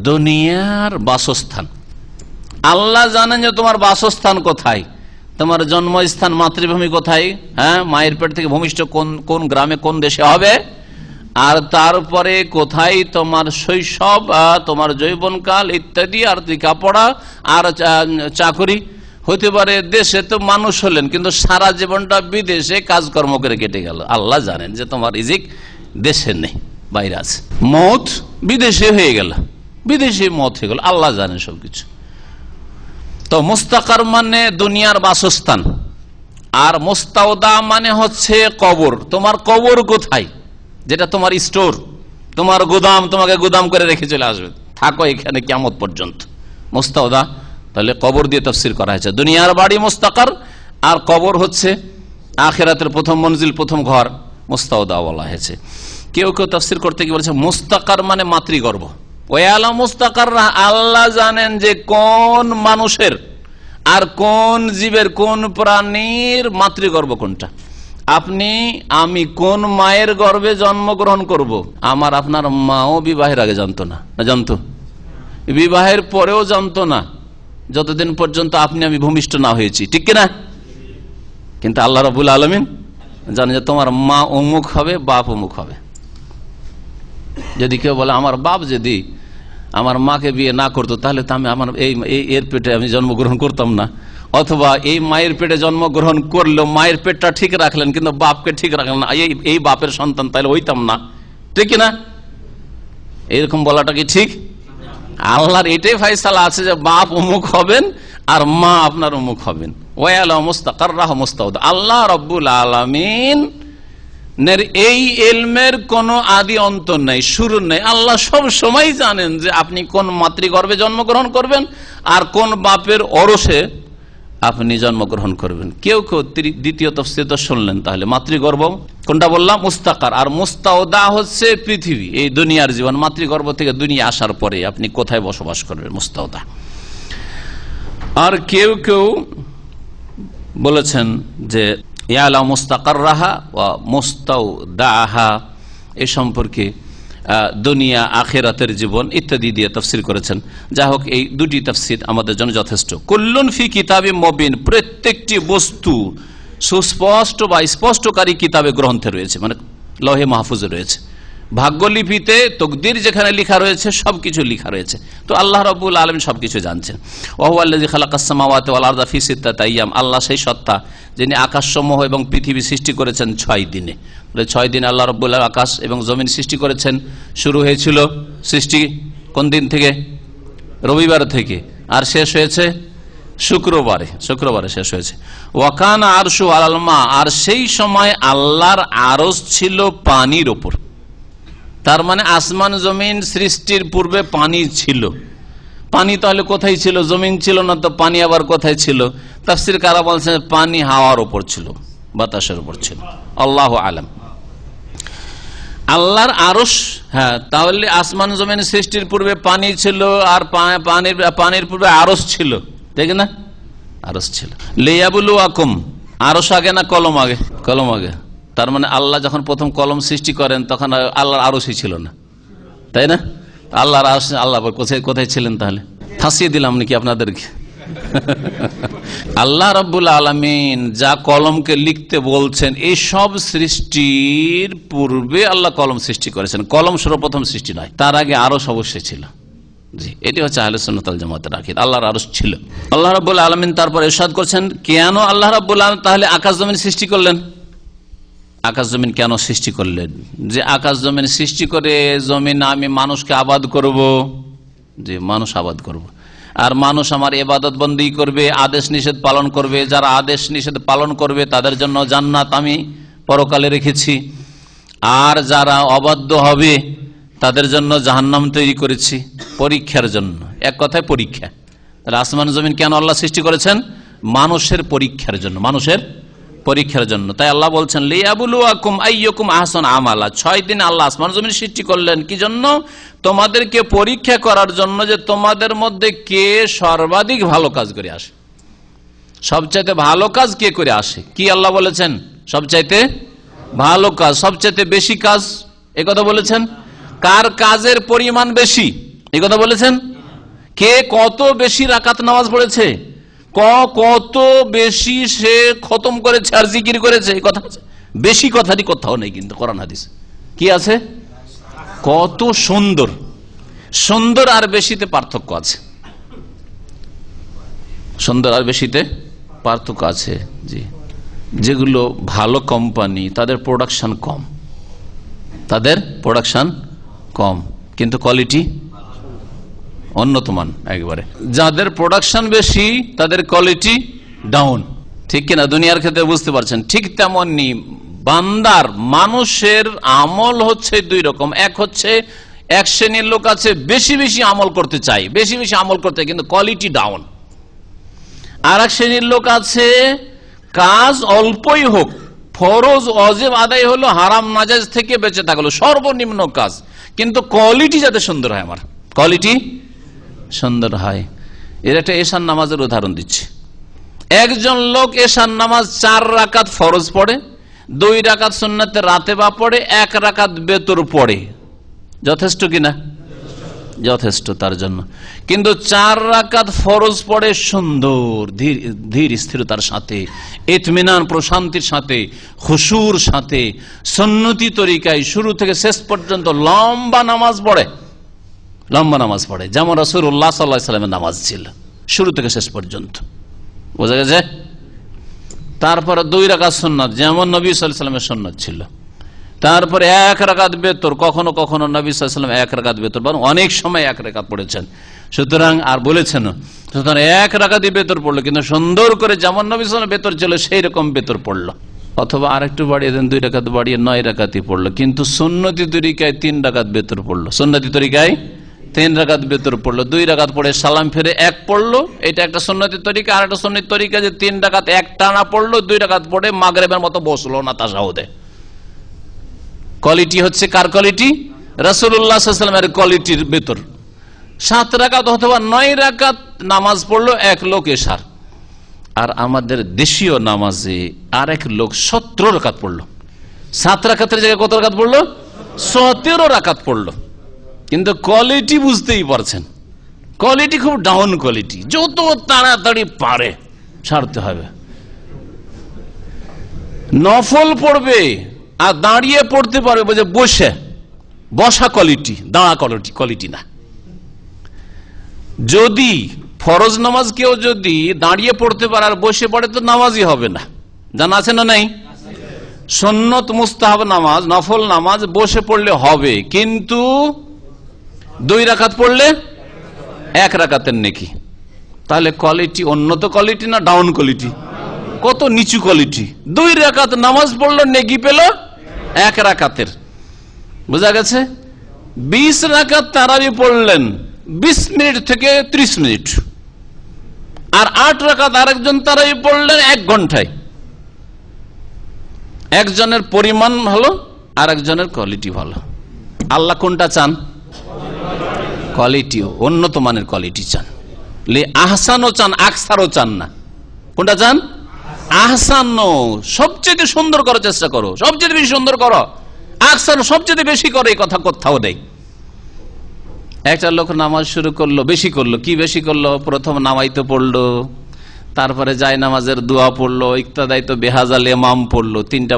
দুনিয়ার বাসস্থান। আল্লাহ জানেন যে তোমার বাসস্থান কোথায়, তোমার জন্মস্থান মাতৃভূমি কোথায়, হ্যাঁ মায়ের পেট থেকে ভূমিষ্ঠ কোন কোন গ্রামে কোন দেশে হবে, আর তারপরে কোথায় তোমার শৈশব, তোমার যৌবনকাল ইত্যাদি, আর লেখাপড়া আর চাকরি হতে পারে। দেশে তো মানুষ হলেন, কিন্তু সারা জীবনটা বিদেশে কাজকর্ম করে কেটে গেল। আল্লাহ জানেন যে তোমার রিজিক দেশে নেই, বাইরে আছে। মত বিদেশে হয়ে গেল, বিদেশে মত হয়ে গেল, আল্লাহ জানেন সবকিছু। তো মুস্তাকার মানে দুনিয়ার বাসস্থান, আর মুস্তাওদা মানে হচ্ছে কবর। তোমার কবর কোথায়, যেটা তোমার স্টোর, তোমার গোদাম, তোমাকে গোদাম করে রেখে চলে আসবে, থাকো এখানে কিয়ামত পর্যন্ত। মুস্তাওদা তাহলে কবর দিয়ে তাফসীর করা হয়েছে। দুনিয়ার বাড়ি মুস্তাকার, আর কবর হচ্ছে আখিরাতের প্রথম মঞ্জিল, প্রথম ঘর, মুস্তাওদা বলা হয়েছে। কেউ কেউ তাফসীর করতে গিয়ে বলেছে মুস্তাকার মানে মাতৃগর্ভ। ওয়ালা মুস্তাকার, আল্লাহ জানেন যে কোন মানুষের আর কোন জীবের, কোন প্রাণীর মাতৃগর্ভ কোনটা। আপনি আমি কোন মায়ের গর্ভে জন্মগ্রহণ করব, আমার আপনার মাও বিবাহের আগে জানতো না, জানতো, বিবাহের পরেও জানতো না, যতদিন পর্যন্ত আপনি আমি ভূমিষ্ঠ না হয়েছি, ঠিক কিনা? কিন্তু আল্লাহ রাব্বুল আলামিন জানেন যে তোমার মা অমুক হবে, বাপ অমুক হবে। যদি কেউ বলে আমার বাপ যদি আমার মাকে বিয়ে না করতো, তাহলে তো আমি আমার এর পেটে আমি জন্মগ্রহণ করতাম না। অথবা এই মায়ের পেটে জন্মগ্রহণ করলেও মায়ের পেটটা ঠিক রাখলেন, কিন্তু বাপকে ঠিক রাখলেন না, এই বাপের সন্তান তাহলে হইতাম না, ঠিক না? এরকম বলাটা কি ঠিক? আল্লাহর এটাই ফায়সালা আছে যে বাপ অমুক হবেন আর মা আপনার অমুক হবেন। ওয়ালা মুস্তাকাররাহ মুস্তাওদা। আল্লাহ রাব্বুল আলামিন এই ইলমের কোন আদি অন্ত নেই, শুরু নেই। আল্লাহ সব সময় জানেন যে আপনি কোন মাতৃগর্ভে জন্মগ্রহণ করবেন আর কোন বাপের ওরসে আপনি জন্মগ্রহণ করবেন। কেউ কেউ দ্বিতীয় তাফসীর তো শুনলেন, তাহলে মাতৃগর্ভ কোনটা বললাম? মুস্তাকার। আর মুস্তাওদা হচ্ছে পৃথিবী, এই দুনিয়ার জীবন। মাতৃগর্ভ থেকে দুনিয়া আসার পরে আপনি কোথায় বসবাস করবেন, মুস্তাওদা। আর কেউ কেউ বলেছেন যে ইয়ালা মুস্তাকাররাহা ওয়া মুস্তাওদাহা, এ সম্পর্কে দুনিয়া আখিরাতের জীবন ইত্যাদি দিয়ে তাফসীর করেছেন। যা হোক, এই দুটি তাফসীর আমাদের জন্য যথেষ্ট। কুল্লুন ফি কিতাবিম মুবিন, প্রত্যেকটি বস্তু সুস্পষ্ট বা স্পষ্টকারী কিতাবে, গ্রন্থে রয়েছে, মানে লৌহে মাহফুজে রয়েছে। ভাগ্যলিপিতে তকদির যেখানে লেখা রয়েছে সবকিছু লেখা রয়েছে। তো আল্লাহ রাব্বুল আলামিন সবকিছু জানছেন। ওয়া হুয়াল্লাযী খালাকাস সামাওয়াতি ওয়াল আরদা ফি সিত্তাতি আইয়াম, আল্লাহ সেই সত্তা যিনি আকাশসমূহ এবং পৃথিবী সৃষ্টি করেছেন 6 দিনে। 6 দিনে আল্লাহ রাব্বুল আলামিন আকাশ এবং জমিন সৃষ্টি করেছেন। শুরু হয়েছিল সৃষ্টি কোন দিন থেকে? রবিবার থেকে, আর শেষ হয়েছে শুক্রবারে, শেষ হয়েছে। ওয়া কানা আরশু আলাল মা, আর সেই সময় আল্লাহর আরশ ছিল পানির উপর। তার মানে আসমান জমিন সৃষ্টির পূর্বে পানি ছিল। পানি তাহলে কোথায় ছিল? জমিন ছিল না তো পানি আবার কোথায় ছিল? তাফসীরকাররা বলছেন পানি হাওয়ার উপর ছিল, বাতাসের উপর ছিল। আল্লাহু আলাম। আল্লাহর আরশ, হ্যাঁ, তাহলে আসমান জমিন সৃষ্টির পূর্বে পানি ছিল, আর পানির পূর্বে আরশ ছিল, ঠিক না? আরশ ছিল। লিয়াবলুয়াকুম, আরশ আগে না কলম আগে? কলম আগে। তার মানে আল্লাহ যখন প্রথম কলম সৃষ্টি করেন তখন আল্লাহর আরশই ছিল না, তাই না? আল্লাহর আরশ, আল্লাহ কোথায় ছিলেন তাহলে? ফাঁসিয়ে দিলাম নাকি আপনাদেরকে? আল্লাহ রাব্বুল আলামিন যা কলমকে লিখতে বলছেন, এই সব সৃষ্টির পূর্বে আল্লাহ কলম সৃষ্টি করেছেন। কলম সর্বপ্রথম সৃষ্টি নয়, তার আগে আরশ অবশ্যই ছিল। জি, এটি হচ্ছে আহলে সুন্নাত ওয়াল জামাতের আকীদা, আল্লাহর আরশ ছিল। আল্লাহ রাব্বুল আলামিন তারপর ইরশাদ করছেন, কেন আল্লাহ রাব্বুল আলামিন তাহলে আকাশ জমিন সৃষ্টি করলেন? আকাশ জমিন কেন সৃষ্টি করলেন? যে আকাশ জমিন সৃষ্টি করে জমিন আমি মানুষকে আবাদ করব, যে মানুষ আবাদ করব, আর মানুষ আমার ইবাদত বন্দি করবে, আদেশ নিষেধ পালন করবে। যারা আদেশ নিষেধ পালন করবে তাদের জন্য জান্নাত আমি পরকালে রেখেছি, আর যারা অবাধ্য হবে তাদের জন্য জাহান্নাম তৈরি করেছি, পরীক্ষার জন্য। এক কথায় পরীক্ষা। তাহলে আসমান জমিন কেন আল্লাহ সৃষ্টি করেছেন? মানুষের পরীক্ষার জন্য, মানুষের পরীক্ষার জন্য। তাই আল্লাহ বলছেন লিয়াবলুয়াকুম আইয়ুকুম আহসানু আমালা। 6 দিন আল্লাহ আসমান জমিন সৃষ্টি করলেন কি জন্য? তোমাদেরকে পরীক্ষা করার জন্য, যে তোমাদের মধ্যে কে সর্বাধিক ভালো কাজ করে আসে, সবচাইতে ভালো কাজ কে করে আসে। কি আল্লাহ বলেছেন? সবচাইতে ভালো কাজ, সবচাইতে বেশি কাজ, এই কথা বলেছেন। কার কাজের পরিমাণ বেশি, এই কথা বলেছেন। কে কত বেশি রাকাত নামাজ পড়েছে, কত বেশি সে খতম করেছে আর জিকির করেছে, এই কথা আছে। বেশি কথাটি কোথাও নেই কিন্তু কোরআন হাদিস। কি আছে? কত সুন্দর। সুন্দর আর বেশিতে পার্থক্য আছে, সুন্দর আর বেশিতে পার্থক্য আছে। জি, যেগুলো ভালো কোম্পানি তাদের প্রোডাকশন কম, তাদের প্রোডাকশন কম, কিন্তু কোয়ালিটি উন্নত মান একবারে। যাদের প্রোডাকশন বেশি তাদের কোয়ালিটি ডাউন, ঠিক কিনা? দুনিয়ার ক্ষেত্রে বুঝতে পারছেন। ঠিক তেমনি বান্দার, মানুষের আমল হচ্ছে দুই রকম। এক হচ্ছে এক শ্রেণীর লোক আছে বেশি বেশি আমল করতে চাই, বেশি বেশি আমল করতে, কিন্তু কোয়ালিটি ডাউন। আর এক শ্রেণীর লোক আছে কাজ অল্পই হোক, ফরজ ওয়াজিব আদায় হলো, হারাম নাজায়েজ থেকে বেঁচে থাকলো, সর্বনিম্ন কাজ, কিন্তু কোয়ালিটি যাতে সুন্দর হয়, আমার কোয়ালিটি সুন্দর হয়। এর একটা এশার নামাজের উদাহরণ দিচ্ছে। একজন লোক এশার নামাজ 4 রাকাত ফরজ পড়ে, 2 রাকাত সুন্নাতে রাতে বা পড়ে, 1 রাকাত বেতর পড়ে, যথেষ্ট কিনা? যথেষ্ট তার জন্য। কিন্তু 4 রাকাত ফরজ পড়ে সুন্দর ধীর স্থিরতার সাথে, ইতমিনান প্রশান্তির সাথে, খুশুর সাথে, সুন্নতি তরিকায় শুরু থেকে শেষ পর্যন্ত লম্বা নামাজ পড়ে, লম্বা নামাজ পড়ে, যেমন রাসূলুল্লাহ সাল্লাল্লাহু আলাইহি ওয়াসাল্লামের নামাজ ছিল শুরু থেকে শেষ পর্যন্ত। বোঝা গেছে? তারপরে 2 রাকাত সুন্নাত, যেমন নবী সাল্লাল্লাহু আলাইহি ওয়াসাল্লামের সুন্নাত ছিল। তারপরে 1 রাকাত বেতর, কখনো কখনো নবী সাল্লাল্লাহু আলাইহি ওয়াসাল্লাম 1 রাকাত বেতর, বরং অনেক সময় 1 রাকাত পড়েছেন। সুতরাং আর বলেছেন, সুতরাং 1 রাকাতই বেতর পড়লো, কিন্তু সুন্দর করে যেমন নবী সাল্লাল্লাহু আলাইহি ওয়াসাল্লাম বেতর ছিল সেই রকম বেতর পড়লো। অথবা আরেকটু বাড়িয়ে দেন, 2 রাকাত বাড়িয়ে 9 রাকাতই পড়লো, কিন্তু সুন্নতি তরিকায় 3 রাকাত বেতর পড়লো, সুন্নতি তরিকায় 3 রাকাত বেতর পড়লো। 2 রাকাত পড়ে সালাম ফিরে 1 পড়লো, এটা একটা সুন্নতি তরিকা। আর একটা সুন্নতি তরিকা যে 3 রাকাত এক টানা পড়লো, 2 রাকাত পড়ে মাগরিবের মতো বসলো না তাশাহুদে। কোয়ালিটি হচ্ছে কার কোয়ালিটি? রাসূলুল্লাহ সাল্লাল্লাহু আলাইহি ওয়াসাল্লামের কোয়ালিটির বেতর। 7 রাকাত অথবা 9 রাকাত নামাজ পড়লো এক লোক এশার। আর আমাদের দেশীয় নামাজে আরেক লোক 17 রাকাত পড়লো। 7 রাকাতের জায়গায় কত রাকাত পড়লো? 17 রাকাত পড়লো। কিন্তু কোয়ালিটি বুঝতেই পারছেন, কোয়ালিটি খুব ডাউন কোয়ালিটি। যত তাড়াতাড়ি পারে ছাড়তে হবে। নফল পড়বে আর দাঁড়িয়ে পড়তে পারবে, বুঝে বসা কোয়ালিটি, দাঁড়া কোয়ালিটি না। যদি ফরজ নামাজ কেউ যদি দাঁড়িয়ে পড়তে পারে আর বসে পড়ে তো নামাজই হবে না, জানা আছে না নাই? সুন্নত মুস্তাহাব নামাজ, নফল নামাজ বসে পড়লে হবে, কিন্তু 2 রাকাত পড়লে 1 রাকাতের নেকি। তাহলে কোয়ালিটি উন্নত কোয়ালিটি না ডাউন কোয়ালিটি? কত নিচু কোয়ালিটি। 2 রাকাত নামাজ পড়লো, নেকি পেল 1 রাকাতের। বোঝা গেছে? 20 রাকাত তারাবি পড়লেন 20 মিনিট থেকে 30 মিনিট, আর 8 রাকাত আরেকজন তারাবি পড়লেন 1 ঘন্টায়। একজনের পরিমাণ ভালো, আর একজনের কোয়ালিটি ভালো। আল্লাহ কোনটা চান? কোয়ালিটি, উন্নত মানের কোয়ালিটি চান। আহসানও চান, আকসারও চান না। কোনটা চান? আহসানও, সবচেয়ে সুন্দর করার চেষ্টা করো, সবচেয়ে বেশি সুন্দর করো। আকসার, সবচেয়ে বেশি করো, এই কথা কোথাও দেয়। একটা লোক নামাজ শুরু করলো, বেশি করলো। কি বেশি করলো? প্রথম নামাইতে পড়লো, তারপরে যায় নামাজের দোয়া পড়লো, ইক্তাদাই তো বেহাজাল ইমাম পড়লো, 3টা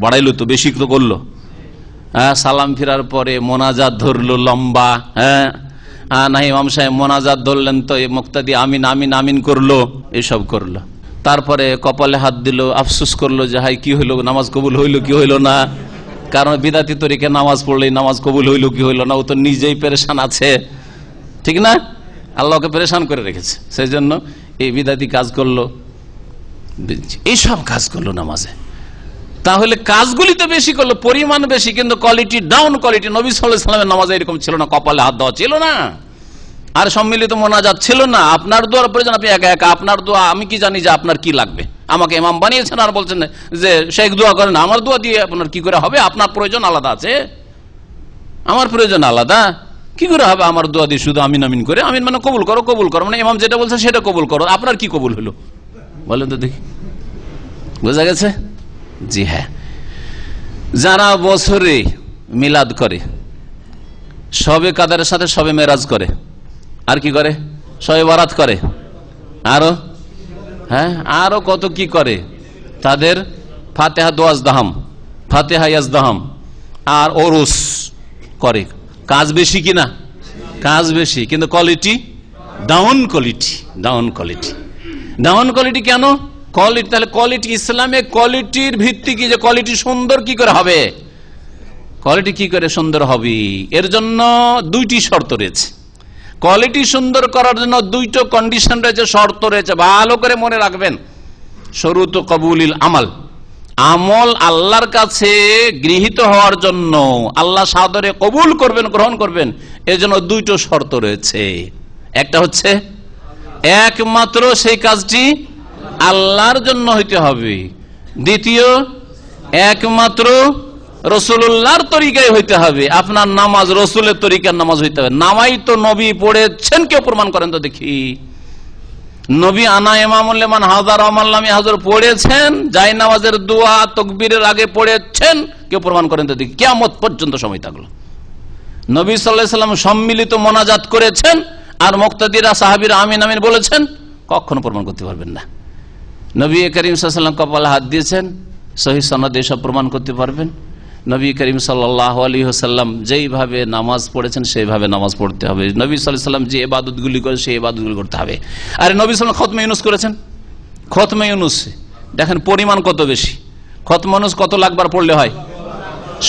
বাড়াইলো তো বেশি তো করলো। হ্যাঁ, সালাম ফিরার পরে মোনাজাত ধরলো লম্বা। হ্যাঁ, না ইমাম সাহেব মোনাজাত ধরলেন তো মুক্তাদি আমিন আমিন আমিন করলো, এসব করলো। তারপরে কপালে হাত দিল, আফসোস করলো যে হাই কি হইলো, নামাজ কবুল হইলো কি হইলো না। কারণ বিদাতি তরিকে নামাজ পড়লেই নামাজ কবুল হইলো কি হইলো না, ও তো নিজেই পেরেশান আছে, ঠিক না? আল্লাহকে পেরেশান করে রেখেছে, সেই জন্য এই বিদাতি কাজ করলো, এইসব কাজ করলো নামাজে। তাহলে কাজগুলি তো বেশি করলো, পরিমাণ বেশি, কিন্তু কোয়ালিটি ডাউন কোয়ালিটি। নবী সাল্লাল্লাহু আলাইহি ওয়াসাল্লামের নামাজে এরকম ছিল না, কপালে হাত দেওয়া ছিল না, আর সম্মিলিত মোনাজাত ছিল না। আপনার দোয়ার প্রয়োজন, আপনি একা একা আপনার দোয়া, আমি কি জানি যে আপনার কি লাগবে? আমাকে ইমাম বানিয়েছেন আর বলছেন যে শেখ দোয়া করেন, আমার দোয়া দিয়ে আপনার কি করে হবে? আপনার প্রয়োজন আলাদা আছে, আমার প্রয়োজন আলাদা, কি করে হবে আমার দোয়া দিয়ে শুধু আমিন আমিন করে? আমিন মানে কবুল করো, কবুল করো মানে ইমাম যেটা বলছে সেটা কবুল করো। আপনার কি কবুল হলো বলেন তো দেখি? বোঝা গেছে? জি হ্যাঁ, যারা বছরে মিলাদ করে, শবে কাদারের সাথে শবে মেরাজ করে, আর কি করে? শবে বারাত করে, আরো হ্যাঁ আরো কত কি করে, তাদের ফাতেহা দোয়াজদাহাম, ফাতেহা ইয়াজদাহাম, আর ওরুস, করে, কাজ বেশি কিনা? কাজ বেশি, কিন্তু quality down quality. Down quality, down quality কেন? কোয়ালিটি, তাহলে কোয়ালিটি, ইসলামে কোয়ালিটির ভিত্তি কি? যে কোয়ালিটি সুন্দর কি করে হবে? কোয়ালিটি কি করে সুন্দর হবে? এর জন্য দুইটি শর্ত রয়েছে। কোয়ালিটি সুন্দর করার জন্য দুইটা কন্ডিশন রয়েছে, শর্ত রয়েছে, ভালো করে মনে রাখবেন। শরুত কবুলিল আমাল, আমল আল্লাহর কাছে গৃহীত হওয়ার জন্য, আল্লাহ সাদরে কবুল করবেন, গ্রহণ করবেন, এর জন্য দুইটা শর্ত রয়েছে। একটা হচ্ছে একমাত্র সেই কাজটি আল্লাহর জন্য হইতে হবে। দ্বিতীয়, একমাত্র রাসূলুল্লাহর তরিকায় হইতে হবে। আপনার নামাজ রাসূলের তরিকার নামাজ হইতে হবে। নামাই তো নবী পড়েছেন, কেউ প্রমাণ করেন তো দেখি। নবী আনা ইমামুল লিমান হাজার আমাল্লামি হাজার পড়েছেন, যাই নামাজের দোয়া তাকবীরের আগে পড়েছেন, কেউ প্রমাণ করেন তো দেখি। কিয়ামত পর্যন্ত সময় থাকলো। নবী সাল্লাল্লাহু আলাইহি ওয়াসাল্লাম সম্মিলিত মোনাজাত করেছেন, আর মুক্তাদিরা সাহাবীরা আমিন আমিন বলেছেন, কখনো প্রমাণ করতে পারবেন না। নবী করিম সাল্লাল্লাহু আলাইহি ওয়াসাল্লাম কপালে হাত দিয়েছেন, সহিহ সনদে সব প্রমাণ করতে পারবেন। নবী করিম সাল্লাল্লাহু আলাইহি ওয়াসাল্লাম যেইভাবে নামাজ পড়েছেন সেইভাবে নামাজ পড়তে হবে। নবী সাল্লাল্লাহু আলাইহি ওয়াসাল্লাম যে ইবাদতগুলি করে সেই ইবাদতগুলি করতে হবে। আর নবী সাল্লাল্লাহু আলাইহি ওয়াসাল্লাম খতমে ইউনুস করেছেন। খতমে ইউনুস দেখেন পরিমাণ কত বেশি। খতমে ইউনুস কত লাখবার পড়লে হয়?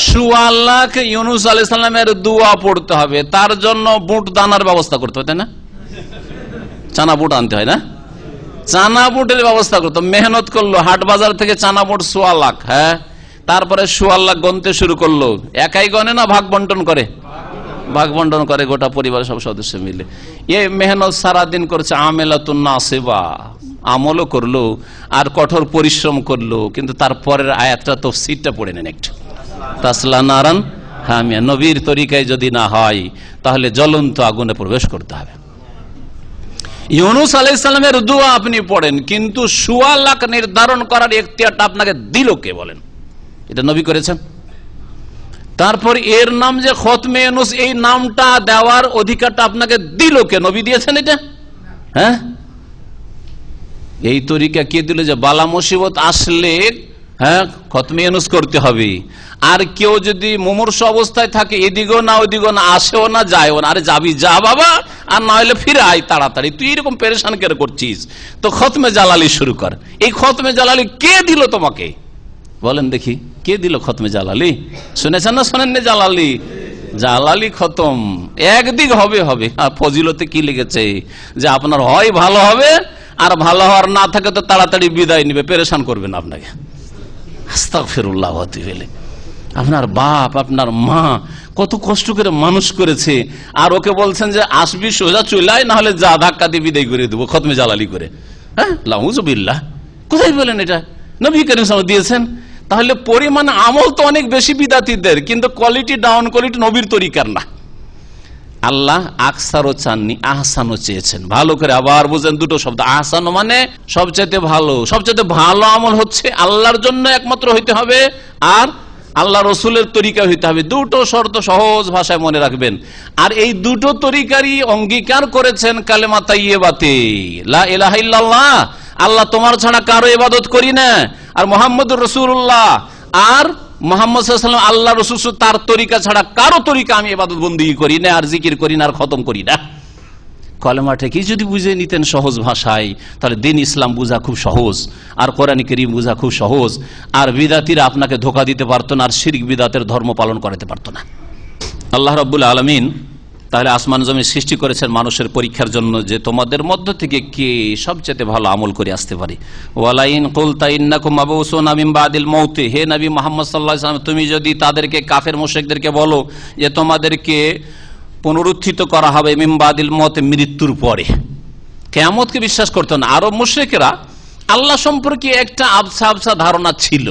১৬ লাখ ইউনুস আলাইহিস সালামের দোয়া পড়তে হবে। তার জন্য বুট দানার ব্যবস্থা করতে হয়, তাই না? চানা বুট আনতে হয় না? চানা বুটের ব্যবস্থা করতে, মেহনত করলো, হাট বাজার থেকে চানা বুট ১৬ লাখ। হ্যাঁ, তারপরে ১৬ লাখ গণতে শুরু করলো। একাই গণে না ভাগ বন্টন করে? ভাগ বন্টন করে, গোটা পরিবারের সব সদস্য মিলে। এই মেহনত সারাদিন করছে, আমেলাতুন নাসিবা, আমলও করলো আর কঠোর পরিশ্রম করলো। কিন্তু তারপরের আয়াতটা তাফসীরটা পড়ে নেন একটু। তাসলা নারান হামিয়া, নবীর তরিকায় যদি না হয় তাহলে জ্বলন্ত আগুনে প্রবেশ করতে হবে। ইউনুস আলাইহিস সালামের দোয়া আপনি পড়েন, কিন্তু ১৬ লাখ নির্ধারণ করার এখতিয়ারটা আপনাকে দিল কে বলেন? এটা নবী করেছেন। তারপর এর নাম যে খতমে ইউনুস, এই নামটা দেওয়ার অধিকারটা আপনাকে দিল কে? নবী দিয়েছেন এটা? হ্যাঁ, এই তরিকা কে দিল যে বালা মুসিবত আসলে হ্যাঁ খতমে ইউনুস করতে হবে। আর কেউ যদি মুমূর্ষু অবস্থায় থাকে, এদিকেও না ওইদিকেও না, আসেও না যায়ও না, আরে যাবি যা বাবা, আর না হলে ফিরে আয় তাড়াতাড়ি, তুই এরকম পেরেশান কেন করছিস? তো খতমে জালালি শুরু কর। এই খতমে জালালি কে দিল তোমাকে বলেন দেখি? কে দিল খতমে জালালি? শুনেছেন না শোনেননি? জালালি, জালালি খতম একদিক হবে হবে। আর ফজিলতে কি লিখেছে যে আপনার হয় ভালো হবে, আর ভালো হওয়ার না থাকে তো তাড়াতাড়ি বিদায় নিবে, পেরেশান করবেন আপনাকে। আস্তাগফিরুল্লাহ। আপনার বাপ আপনার মা কত কষ্ট করে মানুষ করেছে, আর ওকে বলছেন যে আসবি সোজা চুলাই, না হলে যা ধাক্কা দিয়ে বিদায় করে দেবো খতমে জালালি করে। হ্যাঁ, লাউযুবিল্লাহ, কোথায় বলেন এটা? নবী করিম সাল্লাল্লাহু আলাইহি ওয়াসাল্লাম দিয়েছেন। তাহলে পরিমাণ আমল তো অনেক বেশি বিদাতীদের, কিন্তু কোয়ালিটি ডাউন, কোয়ালিটি নবীর তরিকার না। আল্লাহ আকসারও চাননি, আহসানও চেয়েছেন। ভালো করে আবার বুঝেন দুটো শব্দ। আহসান মানে সবচাইতে ভালো। সবচাইতে ভালো আমল হচ্ছে আল্লাহর জন্য একমাত্র হইতে হবে, আর আল্লাহ রসুলের তরিকা হইতে হবে। দুটো শর্ত সহজ ভাষায় মনে রাখবেন। আর এই দুটো তরিকারই অঙ্গীকার করেছেন কালেমা তাইয়্যিবাতে, লা ইলাহা ইল্লাল্লাহ, আল্লাহ তোমার ছাড়া কারো ইবাদত করি না, আর মুহাম্মদুর রাসূলুল্লাহ, আর মুহাম্মদ সাল্লাল্লাহু আলাইহি ওয়াসাল্লাম আল্লাহ রাসূল, তার তরিকা ছাড়া কারো তরিকা আমি ইবাদত বন্দেগী করি না, আর জিকির করি না, আর খতম করি না। কলেমাটা কি যদি বুঝে নিতেন সহজ ভাষায়, তাহলে দিন ইসলাম বুঝা খুব সহজ, আর কোরআন কারীম বুঝা খুব সহজ, আর বিদাতীরা আপনাকে ধোঁকা দিতে পারতো না, আর শিরক বিদাতের ধর্ম পালন করাতে পারতো না। আল্লাহ রাব্বুল আলামিন তাহলে আসমান জমিন সৃষ্টি করেছেন মানুষের পরীক্ষার জন্য, যে তোমাদের মধ্য থেকে কে সবচেয়ে ভালো আমল করে আসতে পারে। ওয়ালাইন কুলতা ইন্নাকুম মাবউসুনা মিন বাদিল মাউত, হে নবী মুহাম্মদ সাল্লাল্লাহু আলাইহি ওয়াসাল্লাম, তুমি যদি তাদেরকে কাফের মুশরিকদেরকে বলো যে তোমাদেরকে পুনরুত্থিত করা হবে মিন বাদিল মাউত, মৃত্যুর পরে, কিয়ামতকে বিশ্বাস করতো না। আরব মুশরিকরা আল্লাহ সম্পর্কে একটা আবছা আবছা ধারণা ছিল,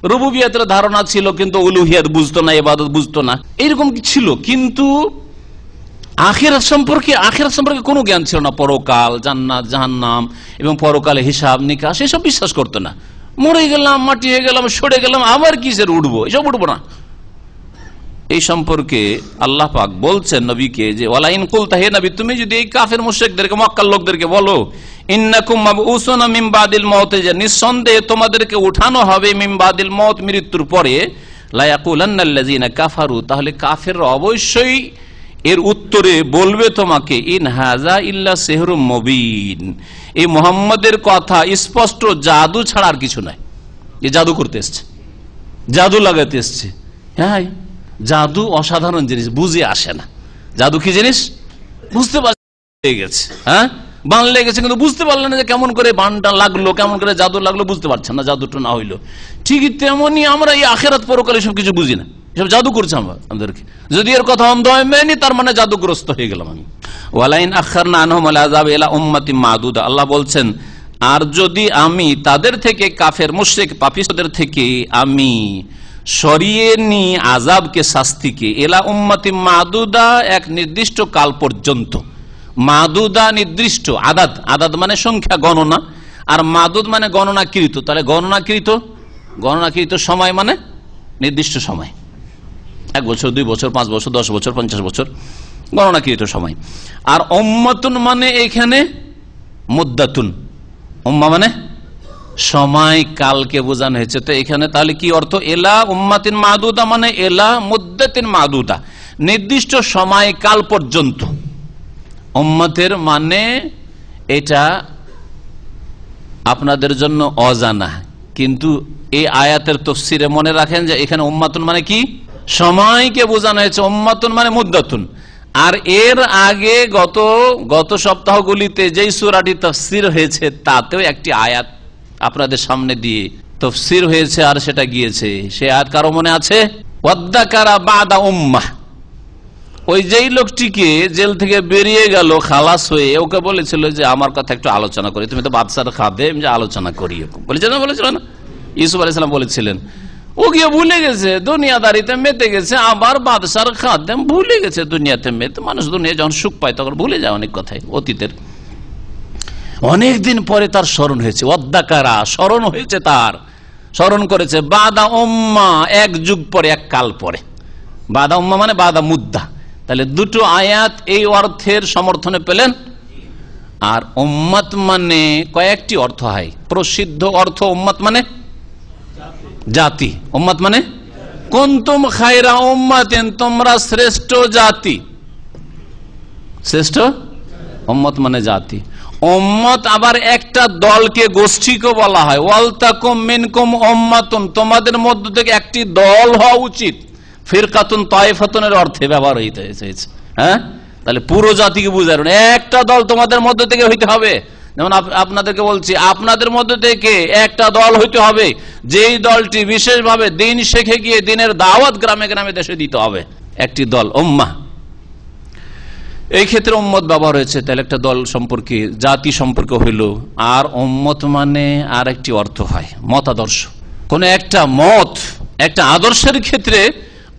রুবুবিয়তের ধারণা ছিল, কিন্তু উলুহিয়াত বুঝতো না, ইবাদত বুঝতো না, এরকম কি ছিল। কিন্তু আখিরাত সম্পর্কে কোনো জ্ঞান ছিল না। পরকাল, জান্নাত জাহান্নাম এবং পরকালে হিসাব নিকাশ এসব বিশ্বাস করতো না। মরে গেলাম, মাটি হয়ে গেলাম, সরে গেলাম, আবার কিসের উঠবো, এসব উঠবো না। এই সম্পর্কে আল্লাহ পাক বলছেন নবীকে যে ওয়ালাইন কুলতা, হে নবী তুমি যদি এই কাফের মুশরিকদেরকে, মক্কার লোকদেরকে বলো ইন্নাকুম মাবউসুনা মিন বাদিল মাউত, যে নিঃসন্দেহে তোমাদেরকে উঠানো হবে মিন বাদিল মাউত, মৃত্যুর পরে, লা ইয়াকুলান্নাল্লাযীনা কাফারু, তাহলে কাফেররা অবশ্যই এর উত্তরে বলবে তোমাকে, ইন হাযা ইল্লা সিহরুম মুবিন, এই মুহাম্মদের কথা স্পষ্ট জাদু ছাড়া আর কিছু নাই। এ জাদু করতে এসছে, জাদু লাগাতে এসছে। হ্যাঁ, জাদু অসাধারণ জিনিস, বুঝে আসে না। জাদু কি জিনিস বুঝতে পারছে গেছে, হ্যাঁ বান লেগেছে কিন্তু বুঝতে পারলেন না যে কেমন করে বানটা লাগলো, কেমন করে জাদু লাগলো, বুঝতে পারছেন না, জাদুটা না হইলো। ঠিকই তেমনি আমরা এই আখিরাত পরকালে সব কিছু বুঝি না, সব জাদু করছে আমাদেরকে। যদি এর কথা অন্ধ হয় মেনে, তার মানে জাদুগ্রস্ত হয়ে গেলাম আমি। ওয়ালাইন আখারনা আনহুমুল আযাব ইলা উম্মাতিন মাদুদা, আল্লাহ বলছেন আর যদি আমি তাদের থেকে, কাফের মুশরিক পাপিষ্টদের থেকে আমি সরিয়ে নি আযাবকে, শাস্তিকে, এলা উম্মাতিন মাদুদা, এক নির্দিষ্ট কাল পর্যন্ত। মাদুদা নির্দিষ্ট, আদাদ, আদাদ মানে সংখ্যা, গণনা, আর মাদুদ মানে গণনাকৃত। তাহলে গণনাকৃত সময় মানে নির্দিষ্ট সময়, 1 বছর, 2 বছর, 5 বছর, 10 বছর, 50 বছর, গণনাকৃত সময়। আর উম্মাতুন মানে এখানে মুদ্দাতুন, উম্মা মানে সময়, কালকে বোঝানো হয়েছে। তো এখানে তাহলে কি অর্থ? এলা উম্মাতিন মাদুদা মানে এলা মুদ্দাতিন মাদুদা, নির্দিষ্ট সময় কাল পর্যন্ত। উম্মতের মানে এটা আপনাদের জন্য অজানা, কিন্তু এই আয়াতের তাফসীরে মনে রাখেন যে এখানে উম্মাতুন মানে কি, সময়কে বোঝানো হয়েছে, উম্মাতুন মানে মুদ্দাতুন। আর এর আগে গত সপ্তাহগুলিতে যেই সূরাটি তাফসীর হয়েছে তাতেও একটি আয়াত আপনাদের সামনে দিয়ে তাফসীর হয়েছে, আর সেটা গিয়েছে। সে আয়াত কারো মনে আছে? ওয়াদ্দাকারা বাদা উম্মাহ, ওই যেই লোকটিকে জেল থেকে বেরিয়ে গেল খালাস হয়ে, ওকে বলেছিল যে আমার কথা একটু আলোচনা করি, তুমি তো বাদশার খাদেম, যে আলোচনা করি, বলেছিল না? ইউসুফ আলাইহিস সালাম বলেছিলেন। ও গিয়ে ভুলে গেছে, দুনিয়াদারিতে মেতে গেছে, আবার বাদশার খাদেম, ভুলে গেছে দুনিয়াতে মেতে। মানুষ দুনিয়া যখন সুখ পায় তখন ভুলে যায় অনেক কথাই অতীতের। অনেকদিন পরে তার স্মরণ হয়েছে, ওয়াদ্দাকারা, স্মরণ হয়েছে, তার স্মরণ করেছে, বাদা উম্মা, 1 যুগ পরে, 1 কাল পরে। বাদা উম্মা মানে বাদা মুদ্দা। তাহলে দুটো আয়াত এই অর্থের সমর্থনে পেলেন। আর উম্মত মানে কয়েকটি অর্থ হয়, প্রসিদ্ধ অর্থ উম্মত মানে জাতি, উম্মত মানে কুনতুম খায়রা উম্মাতিন, তোমরা শ্রেষ্ঠ জাতি, শ্রেষ্ঠ উম্মত মানে জাতি। উম্মত আবার একটা দলকে, গোষ্ঠীকে বলা হয়। ওয়ালতাকুম মিনকুম উম্মাতুন, তোমাদের মধ্য থেকে একটি দল হওয়া উচিত। ফিরকাতুন তায়েফাতুনের অর্থে ব্যবহার হইতে হয়েছে। হ্যাঁ, তাহলে পুরো জাতিকে বুঝার একটা দল তোমাদের মধ্য থেকে হইতে হবে। যেমন আপনাদেরকে বলছি, আপনাদের মধ্য থেকে একটা দল হইতে হবে, যেই দলটি বিশেষভাবে দিন শিখে গিয়ে দিনের দাওয়াত গ্রামে গ্রামে দেশে দিতে হবে, একটি দল উম্মাহ। এই ক্ষেত্রে উম্মত ব্যবহার হয়েছে। তাহলে একটা দল সম্পর্কে, জাতি সম্পর্কে হইল। আর উম্মত মানে আর একটি অর্থ হয় মতাদর্শ, কোন একটা মত, একটা আদর্শের ক্ষেত্রে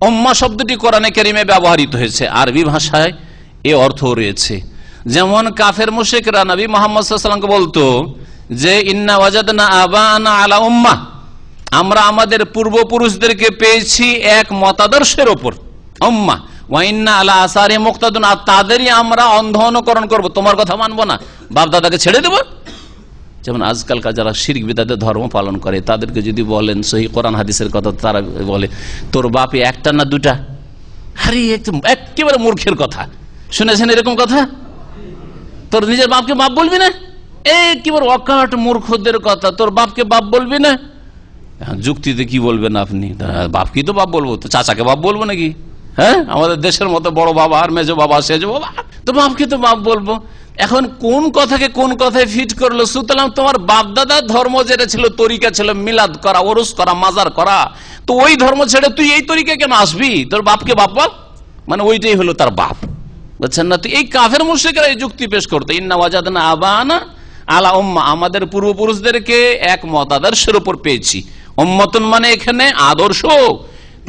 উম্মাহ শব্দটি কোরআনে কারিমে ব্যবহৃত হয়েছে, আরবি ভাষায় এ অর্থ রয়েছে। যেমন কাফের মুশরিকরা নবী মুহাম্মদ সাল্লাল্লাহু আলাইহি ওয়াসাল্লামকে বলতো যে ইন্না ওয়াজাদনা আবানা আলা উম্মাহ, আমরা আমাদের পূর্বপুরুষদেরকে পেয়েছি এক মতাদর্শের উপর, উম্মাহ। ওয়া ইন্না আলা আসারি মুক্তাদুন, আর তাদেরই আমরা অন্ধ অনুকরণ করব, তোমার কথা মানবো না, বাপ দাদাকে ছেড়ে দেব। যেমন আজকালকার যারা শিরক বিদআতের ধর্ম পালন করে, তাদেরকে যদি বলেন সহিহ কোরআন হাদিসের কথা, তারা বলে তোর বাপে একটা না দুটা। আরে একেবারে মূর্খের কথা, শুনেছেন এরকম কথা? তোর নিজের বাপকে বাপ বলবি না? একেবারে অকাট মূর্খদের কথা, তোর বাপকে বাপ বলবি না? যুক্তিতে কি বলবেন আপনি? বাপকেই তো বাপ বলবো, তো চাচাকে বাপ বলবো নাকি? হ্যাঁ, আমাদের দেশের মতো বড় বাবা আর মেজো বাবা, সেজো বাবা, তো বাপকে তো বাপ বলবো। এখন কোন কথাকে কোন কথায় ফিট করলো? সুতরাং তোমার বাপ দাদার ধর্ম যেটা ছিল, তরিকা ছিল মিলাদ করা, ওরস করা, মাজার করা, তো ওই ধর্ম ছেড়ে তুই এই তরিকা কেন আসবি? তোর বাপকে বাপ বল, মানে ওইটাই হলো তার বাপ, বুঝছেন না? তো এই কাফের মুশরিকরা এই যুক্তি পেশ করতো, ইন্না ওয়াজাদনা আবানা আলা উম্মাহ, আমাদের পূর্বপুরুষদেরকে এক মতাদর্শের উপর পেয়েছি। উম্মাতুন মানে এখানে আদর্শ,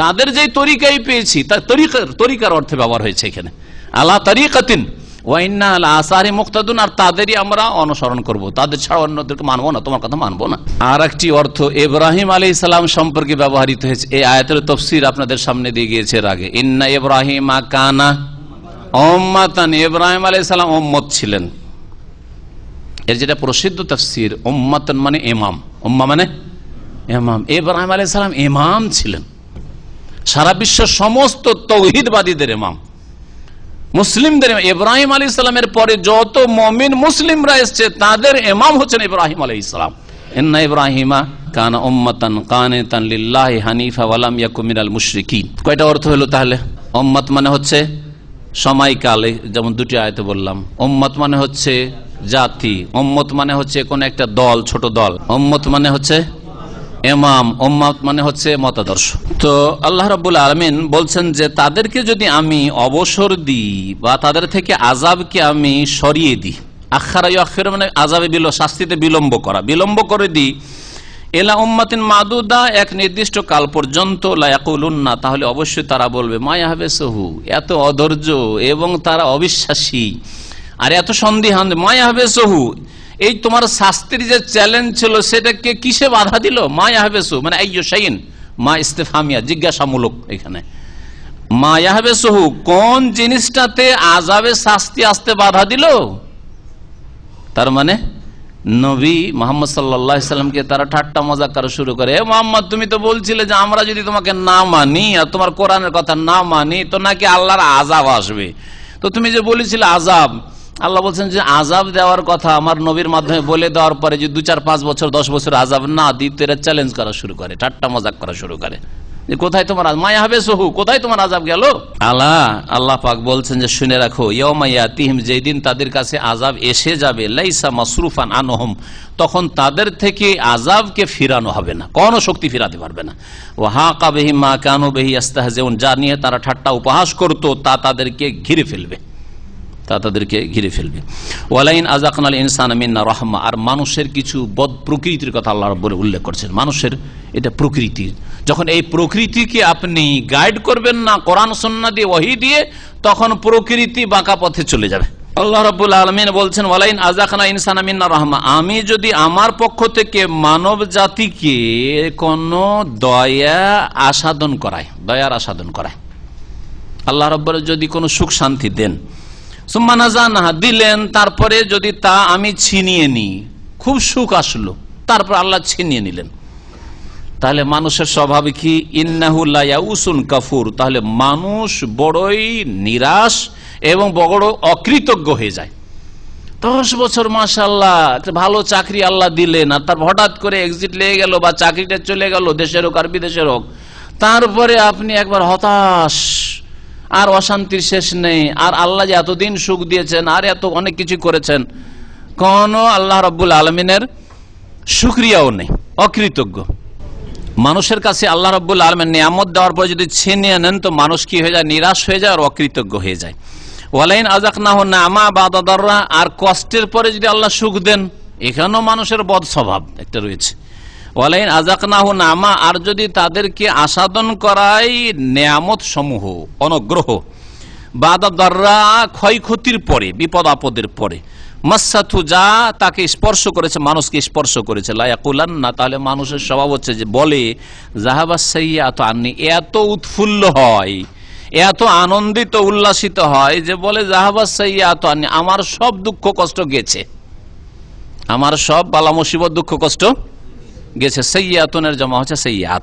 তাদের যে তরিকাই পেয়েছি, তার তরিকার অর্থে ব্যবহার হয়েছে এখানে, আলা তরিকাতিন ওয়া ইন্না আলা আসারি মুক্তাদুন, আর তাদেরই আমরা অনুসরণ করব, তাদের ছাড়া অন্যদেরকে মানবো না, তোমার কথা মানবো না। আর একটি অর্থ ইব্রাহিম আলাইহিস সালাম সম্পর্কে ব্যবহৃত হয়েছে। এই আয়াতের তাফসীর আপনাদের সামনে দিয়ে গিয়েছে এর আগে, ইন্না ইব্রাহিমা কানা উম্মাতান, ইব্রাহিম আলাইহিস সালাম উম্মত ছিলেন। এর যেটা প্রসিদ্ধ তাফসীর, উম্মাতান মানে ইমাম, উম্মাহ মানে ইমাম। ইব্রাহিম আলাইহিস সালাম ইমাম ছিলেন, সারা বিশ্বের সমস্ত তৌহিদবাদীদের ইমাম, মুসলিমদের ইব্রাহিম আলাইহিস সালামের পরে যত মুমিন মুসলিমরা এসেছে তাদের ইমাম হচ্ছেন ইব্রাহিম আলাইহিস সালাম। ইন্না ইব্রাহিমা কানা উম্মাতান কানিতান লিল্লাহি হানিফা ওয়া লাম ইয়াকুম মিনাল মুশরিকিন। কয়টা অর্থ হলো তাহলে? উম্মত মানে হচ্ছে সময়কালে, যেমন দুটি আয়াতে বললাম। উম্মত মানে হচ্ছে জাতি, উম্মত মানে হচ্ছে কোন একটা দল, ছোট দল। উম্মত মানে হচ্ছে ইমাম, উম্মত মানে হচ্ছে মতাদর্শ। তো আল্লাহ রাব্বুল আলামিন বলছেন যে তাদেরকে যদি আমি অবসর দিই বা তাদের থেকে আযাবকে আমি সরিয়ে দিই, আখারা ইয়াখির মানে আযাবে শাস্তিতে বিলম্ব করা, বিলম্ব করে দিই, এলা উম্মাতিন মাদুদা এক নির্দিষ্ট কাল পর্যন্ত লা ইয়াকুলুন্না, তাহলে অবশ্যই তারা বলবে মা ইয়াহবেসহু, এত অধৈর্য এবং তারা অবিশ্বাসী আর এত সন্দিহান। মা ইয়াহবেসহু, এই তোমার শাস্তির যে চ্যালেঞ্জ ছিল সেটাকে কিসে বাধা দিল? মা ইয়াহবেসহু মানে আইয়ু শাইইন, মা ইস্তিফহামিয়া, জিজ্ঞাসামূলক। এখানে মা ইয়াহবেসহু, কোন জিনিসটাতে আযাবে শাস্তি আসতে বাধা দিল? তার মানে নবী মুহাম্মদ সাল্লাল্লাহু আলাইহি সাল্লামকে তারা ঠাট্টা মজাক করা শুরু করে, মুহাম্মদ তুমি তো বলছিলে যে আমরা যদি তোমাকে না মানি আর তোমার কোরআনের কথা না মানি তো নাকি আল্লাহর আযাব আসবে। তো তুমি যে বলেছিলে আযাব, আল্লাহ বলছেন যে আযাব দেওয়ার কথা আমার নবীর মাধ্যমে বলে দেওয়ার পরে যে 2, 4, 5 বছর 10 বছর আযাব না দিই, তো এরা চ্যালেঞ্জ করা শুরু করে, ঠাট্টা মজাক করা শুরু করে যে কোথায় তোমার মায়া হবে সহু, কোথায় তোমার আযাব গেল? আল্লাহ পাক বলছেন যে শুনে রাখো, ইয়াউমা ইয়াতিহিম, যেদিন তাদের কাছে আযাব এসে যাবে, লাইসা মাসরুফান আনহুম, তখন তাদের থেকে আযাবকে ফিরানো হবে না, কোনো শক্তি ফিরাতে পারবে না। ওয়া হাকা বিহিম মা কানু বিহি ইস্তাহজিউন, যা নিয়ে তারা ঠাট্টা উপহাস করত তা তাদেরকে ঘিরে ফেলবে, ওয়ালাইন আযাকনাল ইনসানা মিন্না রাহমা, আর মানুষের কিছু বদ প্রকৃতির কথা আল্লাহ রাব্বুল উল্লেখ করছেন। মানুষের এটা প্রকৃতি, যখন এই প্রকৃতিকে আপনি গাইড করবেন না কোরআন সুন্নাহ দিয়ে, ওহী দিয়ে, তখন প্রকৃতি বাঁকা পথে চলে যাবে। আল্লাহ রাব্বুল আলামিন বলছেন ওয়ালাইন আযাকনা ইনসানা মিন্না রাহমা, আমি যদি আমার পক্ষ থেকে মানব জাতিকে কোন দয়ার আস্বাদন করাই, আল্লাহ রাব্বুল যদি কোনো সুখ শান্তি দেন, সুম্মা নাযানাহা, দিলেন, তারপরে যদি তা আমি ছিনিয়ে নিই, খুব সুখ আসলো, তারপর আল্লাহ ছিনিয়ে নিলেন, তাহলে মানুষের স্বভাব কি? ইন্নাহু লা ইয়াউসুন কাফুর, তাহলে মানুষ বড়ই নিরাশ এবং বড় অকৃতজ্ঞ হয়ে যায়। 10 বছর মাশাআল্লাহ একটা ভালো চাকরি আল্লাহ দিলেন, আর তার হঠাৎ করে এক্সিট লেগে গেল বা চাকরিটা চলে গেল, দেশের হোক আর বিদেশের হোক, তারপরে আপনি একবার হতাশ, আর অশান্তির শেষ নেই, আর আল্লাহ যে এতদিন সুখ দিয়েছেন আর এত অনেক কিছু করেছেন, কোন আল্লাহ রাব্বুল আলামিনের শুকরিয়াও নেই, অকৃতজ্ঞ। মানুষের কাছে আল্লাহ রাব্বুল আলামিন নিয়ামত দেওয়ার পর যদি ছিনিয়ে নেন তো মানুষ কি হয়ে যায়? নিরাশ হয়ে যায় আর অকৃতজ্ঞ হয়ে যায়। ওয়ালাইন আযাকনাহু না'মা বা'দা দাররা, আর কষ্টের পরে যদি আল্লাহ সুখ দেন, এখানেও মানুষের বদ স্বভাব একটা রয়েছে। ওয়ালাইন আযাকনাহু না'মা, আর যদি তাদেরকে আস্বাদন করাই নিয়ামত সমূহ, অনুগ্রহ, বা'দা দাররা, ক্ষয়ক্ষতির পরে, বিপদ আপদের পরে, মাসসাতু, যা তাকে স্পর্শ করেছে, মানুষকে স্পর্শ করেছে, লা ইয়াকুলান্না, তাহলে মানুষের স্বভাব হচ্ছে যে বলে যাহাবাস সাইয়্যাতু আন্নি, এত উৎফুল্ল হয়, এত আনন্দিত উল্লাসিত হয় যে বলে যাহাবাস সাইয়্যাতু আন্নি, আমার সব দুঃখ কষ্ট গেছে, আমার সব বালা মুসিবত দুঃখ কষ্ট গেছে। সাইয়্যাতুনের জমা হচ্ছে সাইয়্যাত,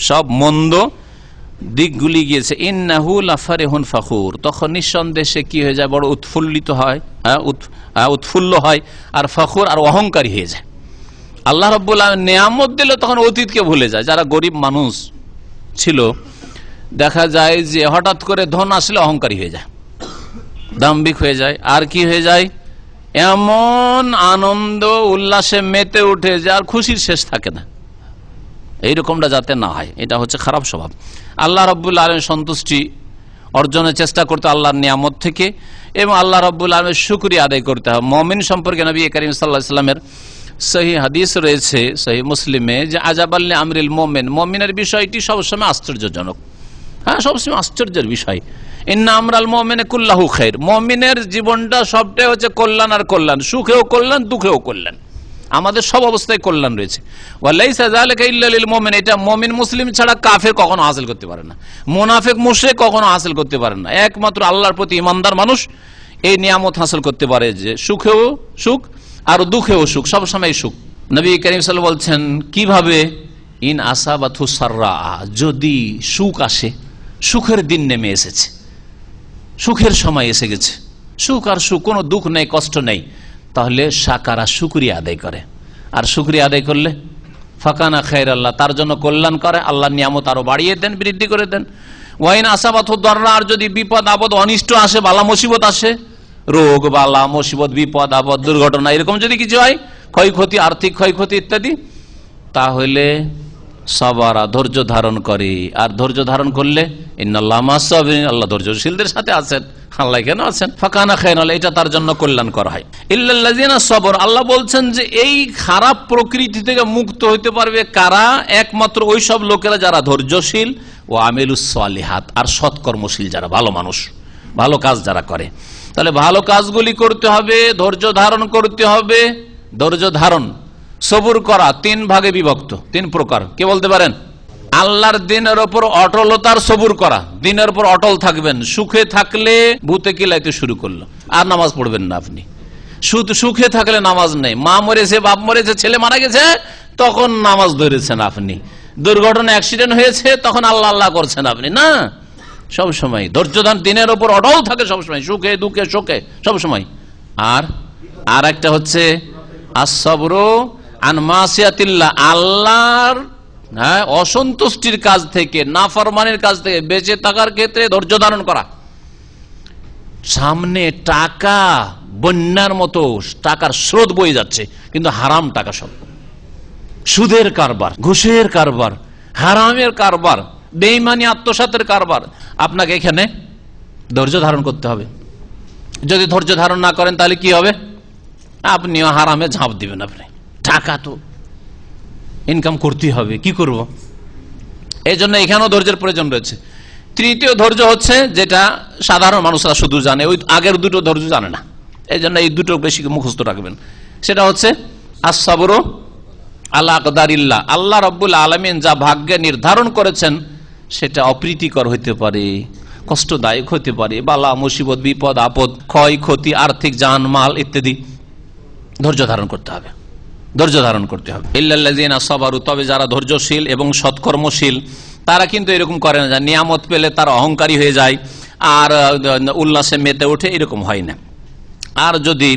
সব মন্দ দিকগুলি গিয়েছে। ইন্নাহু লাফারিহুন ফাখুর, তখন নিঃসন্দেহে কি হয়ে যায়? বড় উৎফুল্লিত হয়, উৎফুল্ল হয়, আর ফখুর আর অহংকারী হয়ে যায়। আল্লাহ রাব্বুল আলামিন নিয়ামত দিলে তখন অতীতকে ভুলে যায়। যারা গরিব মানুষ ছিল, দেখা যায় যে হঠাৎ করে ধন আসলে অহংকারী হয়ে যায়, দাম্ভিক হয়ে যায়, আর কি হয়ে যায়? এমন আনন্দ উল্লাসে মেতে উঠে যে আর খুশির শেষ থাকে না। এইরকমটা যাতে না হয়, এটা হচ্ছে খারাপ স্বভাব। আল্লাহ রাব্বুল আলামিন সন্তুষ্টি অর্জনের চেষ্টা করতে আল্লাহর নিয়ামত থেকে, এবং আল্লাহ রাব্বুল আলামিনের শুকরিয়া আদায় করতে হবে। মুমিন সম্পর্কে নবী করিম সাল্লাল্লাহু আলাইহি ওয়াসাল্লামের সহিহ হাদিস রয়েছে সহিহ মুসলিমে, যে আজাবাল লিআমরিল মুমিন, মুমিনের বিষয়টি সবসময় আশ্চর্যজনক, সবসময় আশ্চর্যের বিষয়। ইন্না আমরাল মুমিনি কুল্লাহু খাইর, মুমিনের জীবনটা সবটাই হচ্ছে কল্যাণ আর কল্যাণ, সুখেও কল্যাণ, দুঃখেও কল্যাণ, আমাদের সব অবস্থায় কল্যাণ রয়েছে। ওয়ালাইসা যালিকা ইল্লা লিল মুমিন, এটা মুমিন মুসলিম ছাড়া কাফের কখনো হাসিল করতে পারে না, মুনাফিক মুশরিক কখনো হাসিল করতে পারে না। একমাত্র আল্লাহর প্রতি ঈমানদার মানুষ এই নিয়ামত হাসিল করতে পারে যে সুখেও সুখ আর দুঃখেও সুখ, সবসময় সুখ। নবী করিম সাল্লাল্লাহু আলাইহি ওয়াসাল্লাম বলছেন কিভাবে ইন আসাবাথু সাররা, যদি সুখ আসে, সুখের দিন নেমে এসেছে, সুখের সময় এসে গেছে, সুখ আর সুখ, কোনো দুঃখ নেই, কষ্ট নেই, তাহলে শাকারা, শুকরিয়া আদায় করে। আর শুকরিয়া আদায় করলে ফাকানা খায়র আল্লাহ, তার জন্য কল্যাণ করে, আল্লাহর নিয়ামত আরো বাড়িয়ে দেন, বৃদ্ধি করে দেন। ওয়াইন আসাবাথু দাররা, আর যদি বিপদ আপদ অনিষ্ট আসে, বালা মুসিবত আসে, রোগ বালা মুসিবত, বিপদ আপদ, দুর্ঘটনা, এরকম যদি কিছু হয়, ক্ষয়ক্ষতি, আর্থিক ক্ষয়ক্ষতি ইত্যাদি, তাহলে সাবারা, ধৈর্য ধারণ করে। আর ধৈর্য ধারণ করলে ইন্নাল্লাহ মা'আস সাবিরিন, আল্লাহ ধৈর্যশীলদের সাথে আছেন। আল্লাহ কেন আছেন? ফাকানা খায়রান, এটা তার জন্য কল্যাণ করা হয়। ইল্লাল্লাযিনা সাবর, আল্লাহ বলছেন যে এই খারাপ প্রকৃতি থেকে মুক্ত হইতে পারবে কারা? একমাত্র ওই সব লোকেরা যারা ধৈর্যশীল, ও আমিলুস সালিহাত, আর সৎকর্মশীল যারা, ভালো মানুষ, ভালো কাজ যারা করে। তাহলে ভালো কাজগুলি করতে হবে, ধৈর্য ধারণ করতে হবে। ধৈর্য ধারণ, সবুর করা তিন ভাগে বিভক্ত, তিন প্রকার। কে বলতে পারেন? আল্লাহর দিনের ওপর অটলতার সবুর করা, দিনের ওপর অটল থাকবেন। সুখে থাকলে ভূতে কিলাইতে শুরু করলো, আর নামাজ পড়বেন না আপনি। সুখে থাকলে নামাজ নেই, মা মরেছে, বাপ মরেছে, ছেলে মারা গেছে, তখন নামাজ ধরেছেন আপনি। দুর্ঘটনা, অ্যাক্সিডেন্ট হয়েছে, তখন আল্লাহ আল্লাহ করছেন আপনি না। সব সময় ধৈর্যধান, দিনের ওপর অটল থাকে সবসময়, সুখে দুঃখে শোকে সবসময়। আর একটা হচ্ছে আসসাবরু আন মাসিয়াতিল্লাহ, আল্লাহর অসন্তুষ্টির কাজ থেকে, নাফরমানির কাজ থেকে বেঁচে থাকার ক্ষেত্রে ধৈর্য ধারণ করা। সামনে টাকা বন্যার মতো, টাকার স্রোত বয়ে যাচ্ছে, কিন্তু হারাম টাকা, সব সুদের কারবার, ঘুষের কারবার, হারামের কারবার, বেঈমানি আত্মসাতের কারবার। আপনাকে এখানে ধৈর্য ধারণ করতে হবে। যদি ধৈর্য ধারণ না করেন তাহলে কি হবে? আপনিও হারামে ঝাঁপ দিবেন। আপনি টাকা তো ইনকাম করতেই হবে, কি করব? এই জন্য এখানেও ধৈর্যের প্রয়োজন রয়েছে। তৃতীয় ধৈর্য হচ্ছে যেটা সাধারণ মানুষরা শুধু জানে, ওই আগের দুটো ধৈর্য জানে না, এই জন্য এই দুটো বেশি মুখস্থ রাখবেন। সেটা হচ্ছে আসসাবরু আলা আকদারিল্লাহ, আল্লাহ রাব্বুল আলামিন যা ভাগ্যে নির্ধারণ করেছেন সেটা অপ্রীতিকর হইতে পারে, কষ্টদায়ক হতে পারে, বালা মুসিবত, বিপদ আপদ, ক্ষয় ক্ষতি, আর্থিক জানমাল ইত্যাদি। ধৈর্য ধারণ করতে হবে, ধৈর্য ধারণ করতে হবে। ইল্লাল্লাযিনা সাবারু, তবে যারা ধৈর্যশীল এবং সৎকর্মশীল, তারা কিন্তু এরকম করে না, নিয়ামত পেলে তারা অহংকারী হয়ে যায় আর উল্লাসে মেতে ওঠে, এরকম হয় না। আর যদি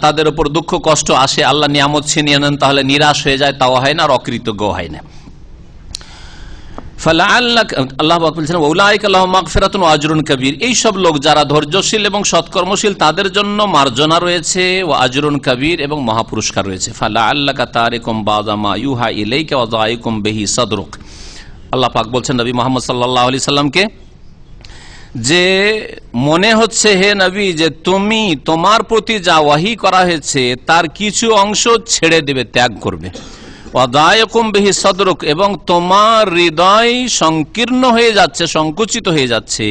তাদের উপর দুঃখ কষ্ট আসে, আল্লাহ নিয়ামত ছিনিয়ে নেন, তাহলে নিরাশ হয়ে যায়, তাও হয় না, আর অকৃতজ্ঞ হয় না। আল্লাহ বলছেন উলাইকা লাহুম মাগফিরাতুন ওয়া আজরুন কাবীর, এই সব লোক যারা ধৈর্যশীল এবং সৎকর্মশীল, তাদের জন্য মার্জনা রয়েছে, ও আজরুন কাবীর, এবং মহাপুরস্কার রয়েছে। ফালাআল্লাকা তারিকুম বাযা মা ইউহা ইলাইকা ওয়া যায়িকুম বিহি সাদরুক। আল্লাহ পাক বলছেন নবী মুহাম্মদ সাল্লাল্লাহু আলাইহি সাল্লামকে, যে মনে হচ্ছে হে নবী যে তুমি তোমার প্রতি যা ওয়াহি করা হয়েছে তার কিছু অংশ ছেড়ে দেবে, ত্যাগ করবে। ওয়াদায়কুম বিহি সাদরুক, এবং তোমার হৃদয় সংকীর্ণ হয়ে যাচ্ছে, সংকুচিত হয়ে যাচ্ছে।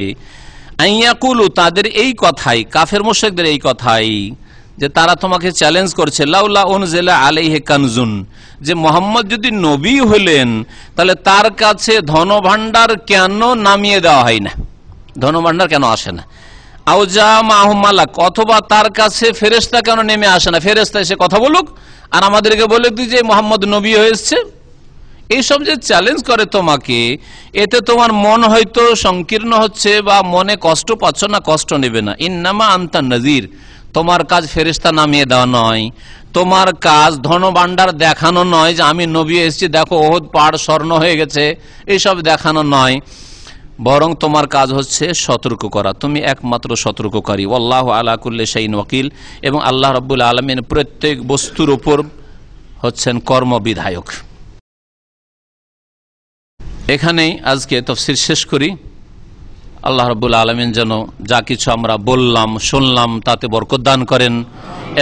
আইয়াকুলু, তাদের এই কথাই, কাফের মুশরিকদের এই কথাই, যে তারা তোমাকে চ্যালেঞ্জ করছে, লাউলা উনজিলা আলাইহি কানজুন, যে মোহাম্মদ যদি নবী হলেন তাহলে তার কাছে ধনভাণ্ডার কেন নামিয়ে দেওয়া হয় না, ধনভাণ্ডার কেন আসে না? আউজা মাহুম মালাক, অথবা তার কাছে ফেরেশতা কেন নেমে আসে না, ফেরেশতা এসে কথা বলুক আর আমাদেরকে বলে দিই যে মোহাম্মদ নবী হয়েছে। এইসব যে চ্যালেঞ্জ করে তোমাকে, এতে তোমার মন হয়তো সংকীর্ণ হচ্ছে বা মনে কষ্ট পাচ্ছ না, কষ্ট নেবে না। ইন্নামা আনতা নাযির, তোমার কাজ ফেরেশতা নামিয়ে দেওয়া নয়, তোমার কাজ ধনভাণ্ডার দেখানো নয় যে আমি নবী এসেছি, দেখো ওহদ পাহাড় স্বর্ণ হয়ে গেছে, এইসব দেখানো নয়, বরং তোমার কাজ হচ্ছে সতর্ক করা। তুমি একমাত্র সতর্ককারী। আল্লাহু আলা কুল্লি শাইইন ওয়াকিল, এবং আল্লাহ রাব্বুল আলামিন প্রত্যেক বস্তুর উপর হচ্ছেন কর্মবিধায়ক। এখানেই আজকে তাফসীর শেষ করি। আল্লাহ রাব্বুল আলামিন যেন যা কিছু আমরা বললাম শুনলাম তাতে বরকত দান করেন,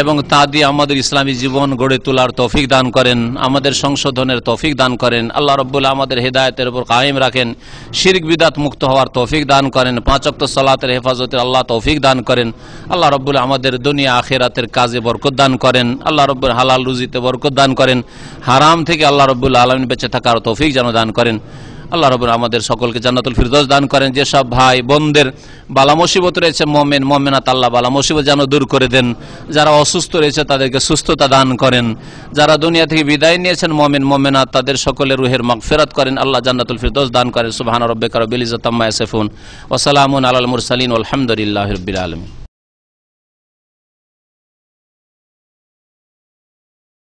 এবং তা দিয়ে আমাদের ইসলামী জীবন গড়ে তোলার তৌফিক দান করেন, আমাদের সংশোধনের তৌফিক দান করেন। আল্লাহ রাব্বুল আমাদের হেদায়েতের উপর কায়েম রাখেন, শিরক বিদআত মুক্ত হওয়ার তৌফিক দান করেন, 5 ওয়াক্ত সালাতের হেফাজতের আল্লাহ তৌফিক দান করেন। আল্লাহ রাব্বুল আমাদের দুনিয়া আখিরাতের কাজে বরকত দান করেন। আল্লাহ রাব্বুল হালাল রুজিতে বরকত দান করেন, হারাম থেকে আল্লাহ রাব্বুল আলামিন বেঁচে থাকার তৌফিক যেন দান করেন। আল্লাহ রাব্বুল আমাদের সকলকে জান্নাতুল ফিরদৌস দান করেন। যেসব ভাই বোনদের বালা মুসিবত রয়েছে, মুমিন মুমিনাত, আল্লাহ বালা মুসিবত যেন দূর করে দেন। যারা অসুস্থ রয়েছে তাদেরকে সুস্থতা দান করেন। যারা দুনিয়া থেকে বিদায় নিয়েছেন মুমিন মুমিনাত, তাদের সকলের রুহের মাগফিরাত করেন। আল্লাহ জান্নাতুল ফিরদৌস দান করেন। সুবহান রাব্বিকা রাব্বিল ইজ্জাতি আম্মা ইয়াসিফুন ওয়া সালামুন আলাল মুরসালিন ওয়ালহামদুলিল্লাহি রাব্বিল আলামিন।